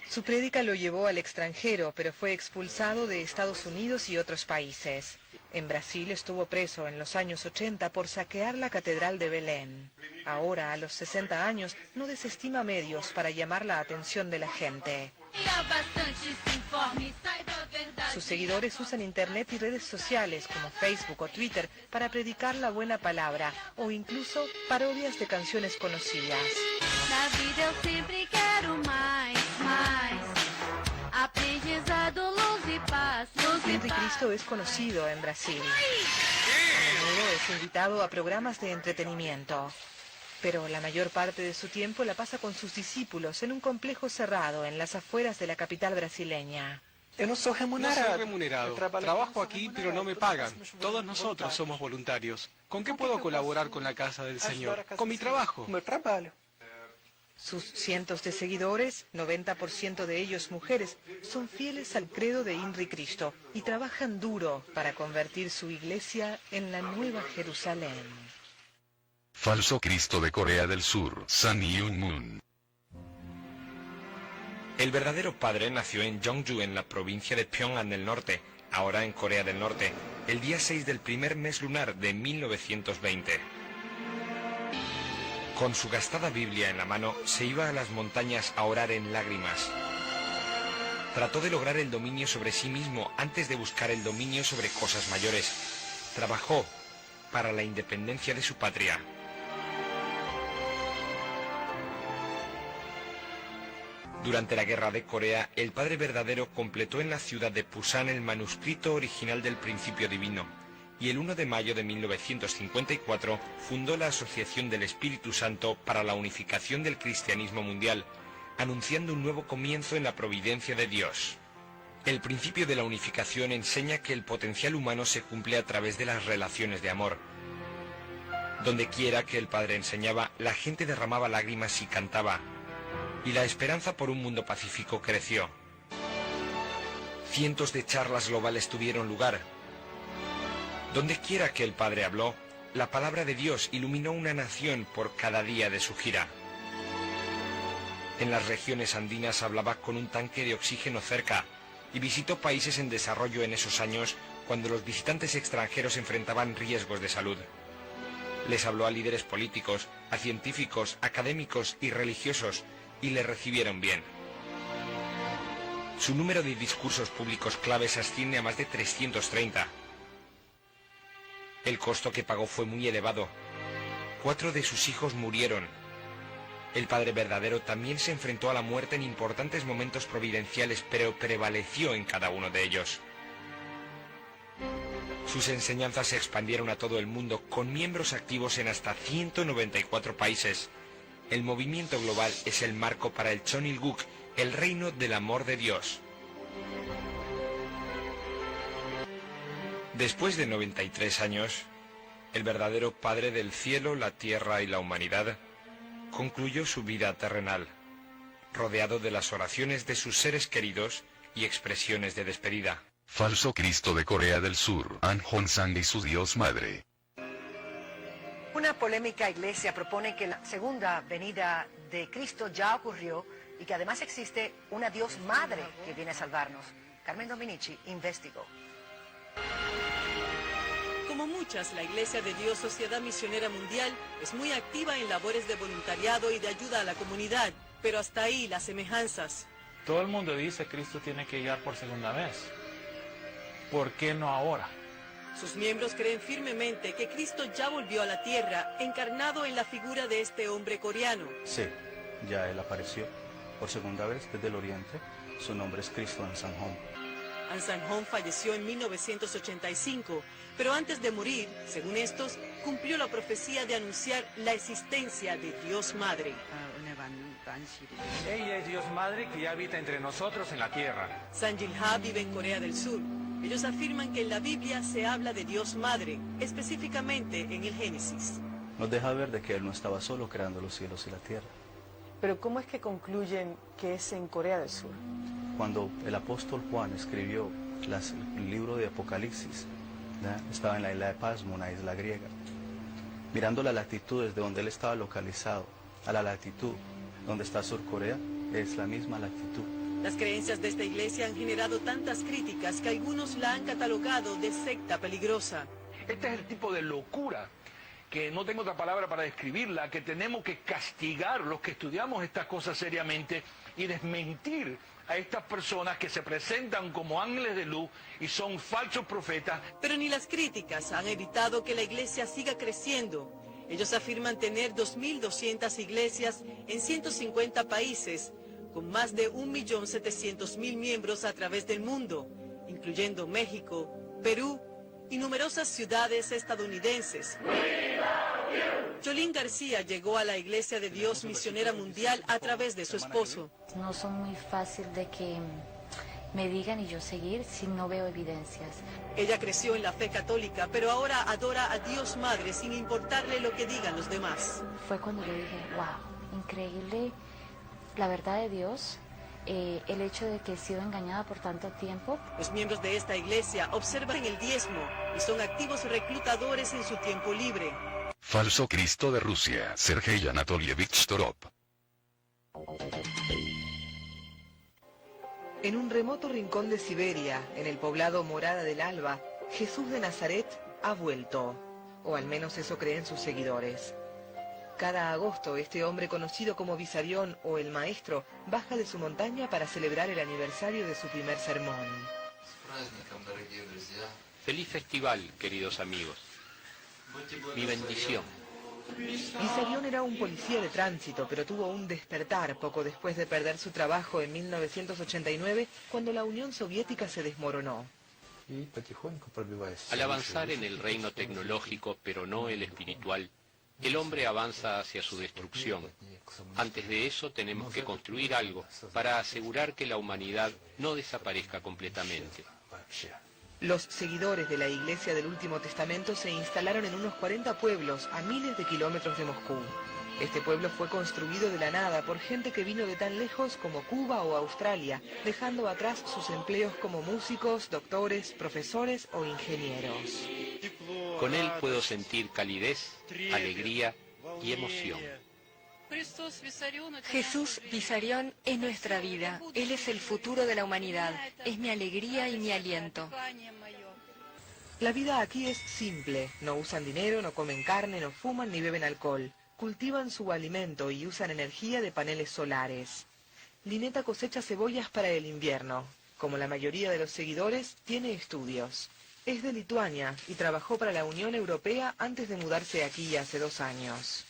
Su prédica lo llevó al extranjero, pero fue expulsado de Estados Unidos y otros países. En Brasil estuvo preso en los años 80 por saquear la Catedral de Belén. Ahora, a los 60 años, no desestima medios para llamar la atención de la gente. Sus seguidores usan internet y redes sociales como Facebook o Twitter para predicar la buena palabra o incluso parodias de canciones conocidas. Inri Cristo es conocido en Brasil. A menudo es invitado a programas de entretenimiento. Pero la mayor parte de su tiempo la pasa con sus discípulos en un complejo cerrado en las afueras de la capital brasileña. No soy remunerado. Trabajo aquí, pero no me pagan. Todos nosotros somos voluntarios. ¿Con qué puedo colaborar con la casa del Señor? Con mi trabajo. Sus cientos de seguidores, 90% de ellos mujeres, son fieles al credo de Inri Cristo y trabajan duro para convertir su iglesia en la Nueva Jerusalén. Falso Cristo de Corea del Sur, San Myung-moon. El verdadero padre nació en Jeongju, en la provincia de Pyongan del Norte, ahora en Corea del Norte, el día 6 del primer mes lunar de 1920. Con su gastada Biblia en la mano, se iba a las montañas a orar en lágrimas. Trató de lograr el dominio sobre sí mismo antes de buscar el dominio sobre cosas mayores. Trabajó para la independencia de su patria. Durante la Guerra de Corea, el Padre Verdadero completó en la ciudad de Pusan el manuscrito original del Principio Divino, y el 1 de mayo de 1954 fundó la Asociación del Espíritu Santo para la Unificación del Cristianismo Mundial, anunciando un nuevo comienzo en la providencia de Dios. El principio de la unificación enseña que el potencial humano se cumple a través de las relaciones de amor. Donde quiera que el Padre enseñaba, la gente derramaba lágrimas y cantaba, y la esperanza por un mundo pacífico creció. Cientos de charlas globales tuvieron lugar. Donde quiera que el Padre habló, la palabra de Dios iluminó una nación por cada día de su gira. En las regiones andinas hablaba con un tanque de oxígeno cerca y visitó países en desarrollo en esos años cuando los visitantes extranjeros enfrentaban riesgos de salud. Les habló a líderes políticos, a científicos, académicos y religiosos y le recibieron bien. Su número de discursos públicos claves asciende a más de 330. El costo que pagó fue muy elevado. 4 de sus hijos murieron. El Padre verdadero también se enfrentó a la muerte en importantes momentos providenciales, pero prevaleció en cada uno de ellos. Sus enseñanzas se expandieron a todo el mundo, con miembros activos en hasta 194 países. El movimiento global es el marco para el Chonilguk, el reino del amor de Dios. Después de 93 años, el verdadero Padre del cielo, la tierra y la humanidad concluyó su vida terrenal, rodeado de las oraciones de sus seres queridos y expresiones de despedida. Falso Cristo de Corea del Sur, An Hong-sang y su Dios Madre. Una polémica iglesia propone que la segunda venida de Cristo ya ocurrió y que además existe una Dios Madre que viene a salvarnos. Carmen Dominici investigó. Como muchas, la Iglesia de Dios Sociedad Misionera Mundial es muy activa en labores de voluntariado y de ayuda a la comunidad, pero hasta ahí las semejanzas. Todo el mundo dice que Cristo tiene que llegar por segunda vez. ¿Por qué no ahora? Sus miembros creen firmemente que Cristo ya volvió a la tierra, encarnado en la figura de este hombre coreano. Sí, ya él apareció por segunda vez desde el oriente. Su nombre es Cristo An Sang-hong. An Sang-hong falleció en 1985, pero antes de morir, según estos, cumplió la profecía de anunciar la existencia de Dios Madre. Ella es Dios Madre que ya habita entre nosotros en la tierra. San Jil-ha vive en Corea del Sur. Ellos afirman que en la Biblia se habla de Dios Madre, específicamente en el Génesis. Nos deja ver de que él no estaba solo creando los cielos y la tierra. Pero ¿cómo es que concluyen que es en Corea del Sur? Cuando el apóstol Juan escribió el libro de Apocalipsis, ¿verdad? Estaba en la isla de Pasmo, una isla griega. Mirando las latitudes de donde él estaba localizado, a la latitud donde está Sur Corea, es la misma latitud. Las creencias de esta iglesia han generado tantas críticas que algunos la han catalogado de secta peligrosa. Este es el tipo de locura que no tengo otra palabra para describirla, que tenemos que castigar los que estudiamos estas cosas seriamente y desmentir a estas personas que se presentan como ángeles de luz y son falsos profetas. Pero ni las críticas han evitado que la iglesia siga creciendo. Ellos afirman tener 2.200 iglesias en 150 países, con más de 1.700.000 miembros a través del mundo, incluyendo México, Perú y numerosas ciudades estadounidenses. Yolín García llegó a la Iglesia de Dios Misionera Mundial a través de su esposo. No son muy fácil de que me digan y yo seguir si no veo evidencias. Ella creció en la fe católica, pero ahora adora a Dios Madre sin importarle lo que digan los demás. Fue cuando yo dije, wow, increíble la verdad de Dios, el hecho de que he sido engañada por tanto tiempo. Los miembros de esta iglesia observan el diezmo y son activos reclutadores en su tiempo libre. Falso Cristo de Rusia, Sergei Anatolievich Torop. En un remoto rincón de Siberia, en el poblado Morada del Alba, Jesús de Nazaret ha vuelto, o al menos eso creen sus seguidores. Cada agosto, este hombre conocido como Bisabión o el Maestro baja de su montaña para celebrar el aniversario de su primer sermón. Feliz festival, queridos amigos. Mi bendición. Bisabión era un policía de tránsito, pero tuvo un despertar poco después de perder su trabajo en 1989, cuando la Unión Soviética se desmoronó. Al avanzar en el reino tecnológico, pero no el espiritual, el hombre avanza hacia su destrucción. Antes de eso tenemos que construir algo para asegurar que la humanidad no desaparezca completamente. Los seguidores de la Iglesia del Último Testamento se instalaron en unos 40 pueblos a miles de kilómetros de Moscú. Este pueblo fue construido de la nada por gente que vino de tan lejos como Cuba o Australia, dejando atrás sus empleos como músicos, doctores, profesores o ingenieros. Con él puedo sentir calidez, alegría y emoción. Jesús Vissarion es nuestra vida. Él es el futuro de la humanidad. Es mi alegría y mi aliento. La vida aquí es simple. No usan dinero, no comen carne, no fuman ni beben alcohol. Cultivan su alimento y usan energía de paneles solares. Lineta cosecha cebollas para el invierno. Como la mayoría de los seguidores, tiene estudios. Es de Lituania y trabajó para la Unión Europea antes de mudarse aquí hace 2 años.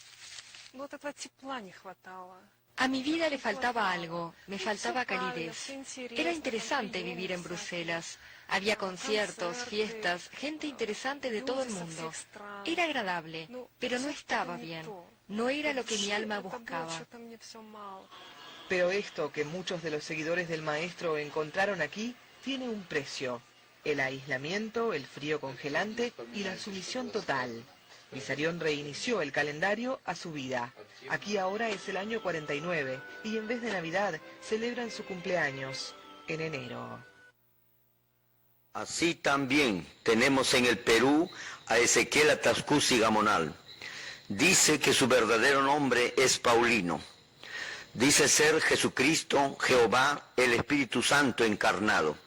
A mi vida le faltaba algo, me faltaba calidez. Era interesante vivir en Bruselas. Había conciertos, fiestas, gente interesante de todo el mundo. Era agradable, pero no estaba bien. No era lo que mi alma buscaba. Pero esto que muchos de los seguidores del Maestro encontraron aquí, tiene un precio. El aislamiento, el frío congelante y la sumisión total. Vissarion reinició el calendario a su vida. Aquí ahora es el año 49 y en vez de Navidad celebran su cumpleaños en enero. Así también tenemos en el Perú a Ezequiel Atascusi Gamonal. Dice que su verdadero nombre es Paulino. Dice ser Jesucristo, Jehová, el Espíritu Santo encarnado.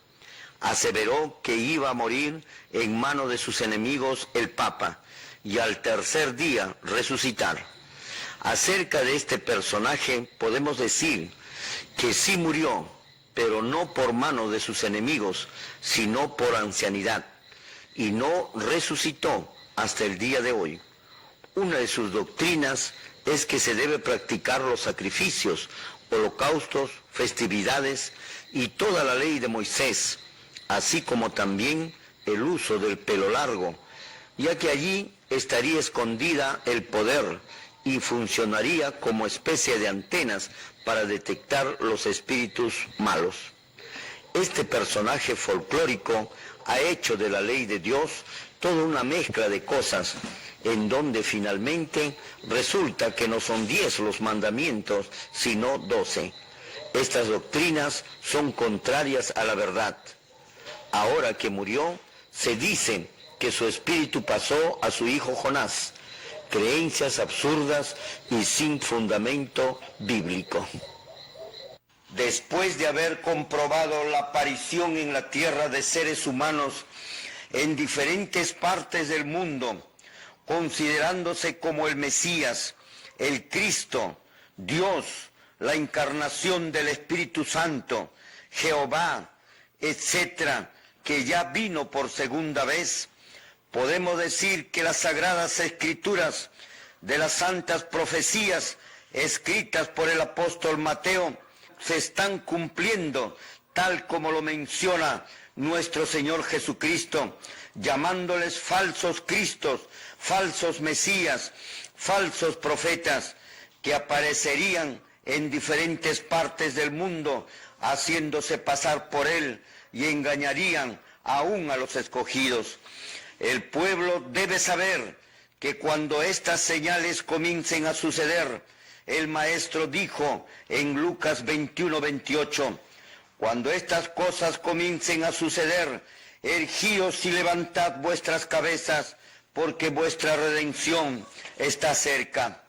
Aseveró que iba a morir en mano de sus enemigos el Papa y al tercer día resucitar. Acerca de este personaje podemos decir que sí murió, pero no por mano de sus enemigos, sino por ancianidad, y no resucitó hasta el día de hoy. Una de sus doctrinas es que se debe practicar los sacrificios, holocaustos, festividades y toda la ley de Moisés, así como también el uso del pelo largo, ya que allí estaría escondida el poder y funcionaría como especie de antenas para detectar los espíritus malos. Este personaje folclórico ha hecho de la ley de Dios toda una mezcla de cosas, en donde finalmente resulta que no son 10 los mandamientos, sino 12. Estas doctrinas son contrarias a la verdad. Ahora que murió, se dice que su espíritu pasó a su hijo Jonás. Creencias absurdas y sin fundamento bíblico. Después de haber comprobado la aparición en la tierra de seres humanos en diferentes partes del mundo, considerándose como el Mesías, el Cristo, Dios, la encarnación del Espíritu Santo, Jehová, etcétera, que ya vino por segunda vez, podemos decir que las sagradas escrituras de las santas profecías escritas por el apóstol Mateo se están cumpliendo tal como lo menciona nuestro Señor Jesucristo, llamándoles falsos cristos, falsos mesías, falsos profetas, que aparecerían en diferentes partes del mundo, haciéndose pasar por él, y engañarían aún a los escogidos. El pueblo debe saber que cuando estas señales comiencen a suceder, el Maestro dijo en Lucas 21:28, cuando estas cosas comiencen a suceder, erguíos y levantad vuestras cabezas, porque vuestra redención está cerca.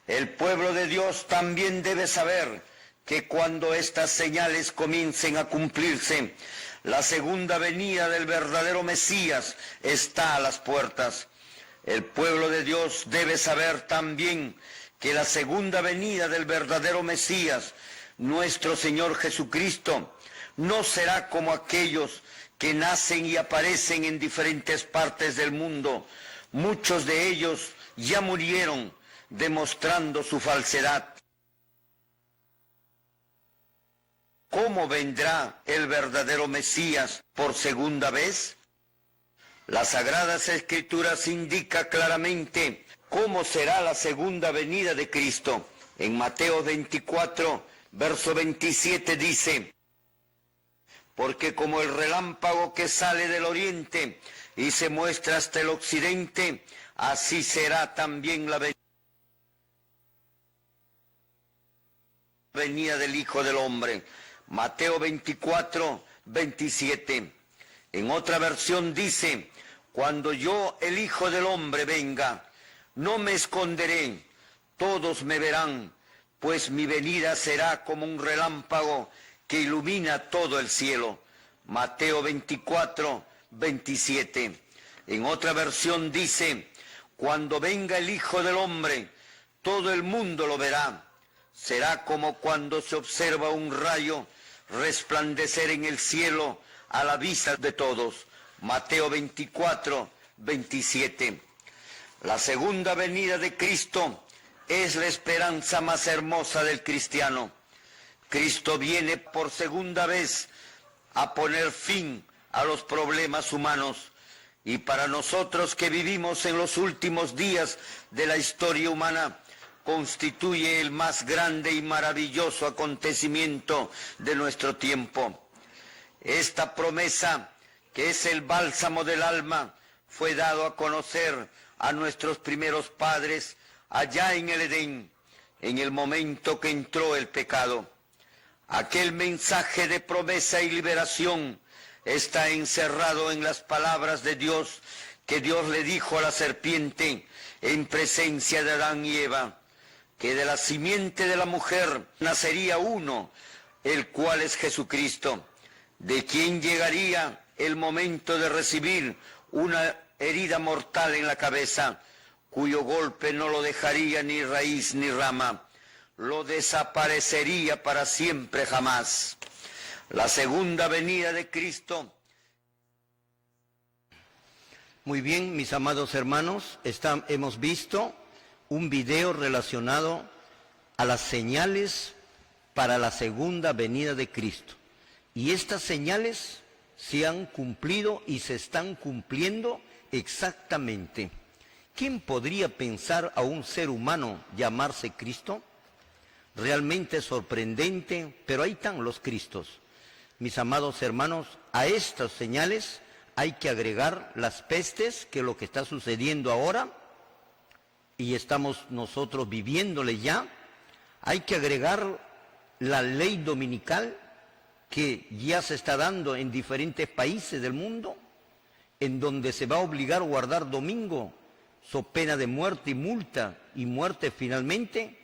El pueblo de Dios también debe saber que cuando estas señales comiencen a cumplirse, la segunda venida del verdadero Mesías está a las puertas. El pueblo de Dios debe saber también que la segunda venida del verdadero Mesías, nuestro Señor Jesucristo, no será como aquellos que nacen y aparecen en diferentes partes del mundo. Muchos de ellos ya murieron, demostrando su falsedad. ¿Cómo vendrá el verdadero Mesías por segunda vez? Las Sagradas Escrituras indican claramente cómo será la segunda venida de Cristo. En Mateo 24, verso 27 dice, porque como el relámpago que sale del oriente y se muestra hasta el occidente, así será también la venida del Hijo del Hombre. Mateo 24, 27. En otra versión dice, cuando yo, el Hijo del Hombre, venga, no me esconderé, todos me verán, pues mi venida será como un relámpago que ilumina todo el cielo. Mateo 24, 27. En otra versión dice, cuando venga el Hijo del Hombre, todo el mundo lo verá. Será como cuando se observa un rayo resplandecer en el cielo a la vista de todos. Mateo 24, 27. La segunda venida de Cristo es la esperanza más hermosa del cristiano. Cristo viene por segunda vez a poner fin a los problemas humanos, y para nosotros que vivimos en los últimos días de la historia humana, constituye el más grande y maravilloso acontecimiento de nuestro tiempo. Esta promesa, que es el bálsamo del alma, fue dado a conocer a nuestros primeros padres allá en el Edén, en el momento que entró el pecado. Aquel mensaje de promesa y liberación está encerrado en las palabras de Dios que Dios le dijo a la serpiente en presencia de Adán y Eva, que de la simiente de la mujer nacería uno, el cual es Jesucristo, de quien llegaría el momento de recibir una herida mortal en la cabeza, cuyo golpe no lo dejaría ni raíz ni rama, lo desaparecería para siempre jamás. La segunda venida de Cristo. Muy bien, mis amados hermanos, hemos visto un video relacionado a las señales para la segunda venida de Cristo. Y estas señales se han cumplido y se están cumpliendo exactamente. ¿Quién podría pensar a un ser humano llamarse Cristo? Realmente sorprendente, pero ahí están los Cristos. Mis amados hermanos, a estas señales hay que agregar las pestes, que es lo que está sucediendo ahora, y estamos nosotros viviéndole ya. Hay que agregar la ley dominical, que ya se está dando en diferentes países del mundo, en donde se va a obligar a guardar domingo, so pena de muerte y muerte finalmente.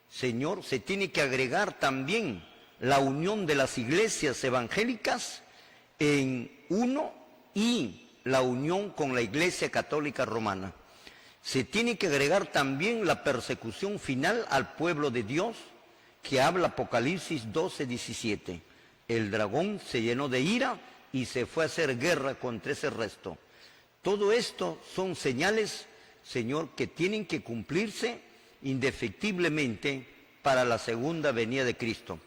Señor, se tiene que agregar también la unión de las iglesias evangélicas en uno y la unión con la Iglesia Católica Romana. Se tiene que agregar también la persecución final al pueblo de Dios, que habla Apocalipsis 12, 17. El dragón se llenó de ira y se fue a hacer guerra contra ese resto. Todo esto son señales, Señor, que tienen que cumplirse indefectiblemente para la segunda venida de Cristo.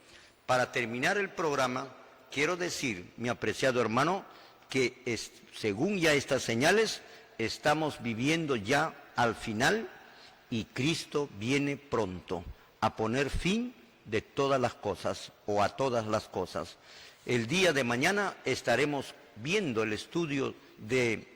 Para terminar el programa, quiero decir, mi apreciado hermano, que según ya estas señales, estamos viviendo ya al final y Cristo viene pronto a poner fin de todas las cosas o a todas las cosas. El día de mañana estaremos viendo el estudio de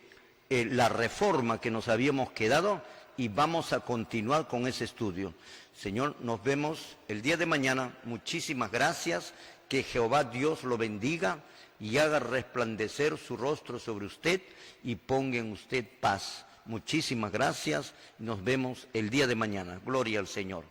la reforma que nos habíamos quedado y vamos a continuar con ese estudio. Señor, nos vemos el día de mañana. Muchísimas gracias. Que Jehová Dios lo bendiga y haga resplandecer su rostro sobre usted y ponga en usted paz. Muchísimas gracias. Nos vemos el día de mañana. Gloria al Señor.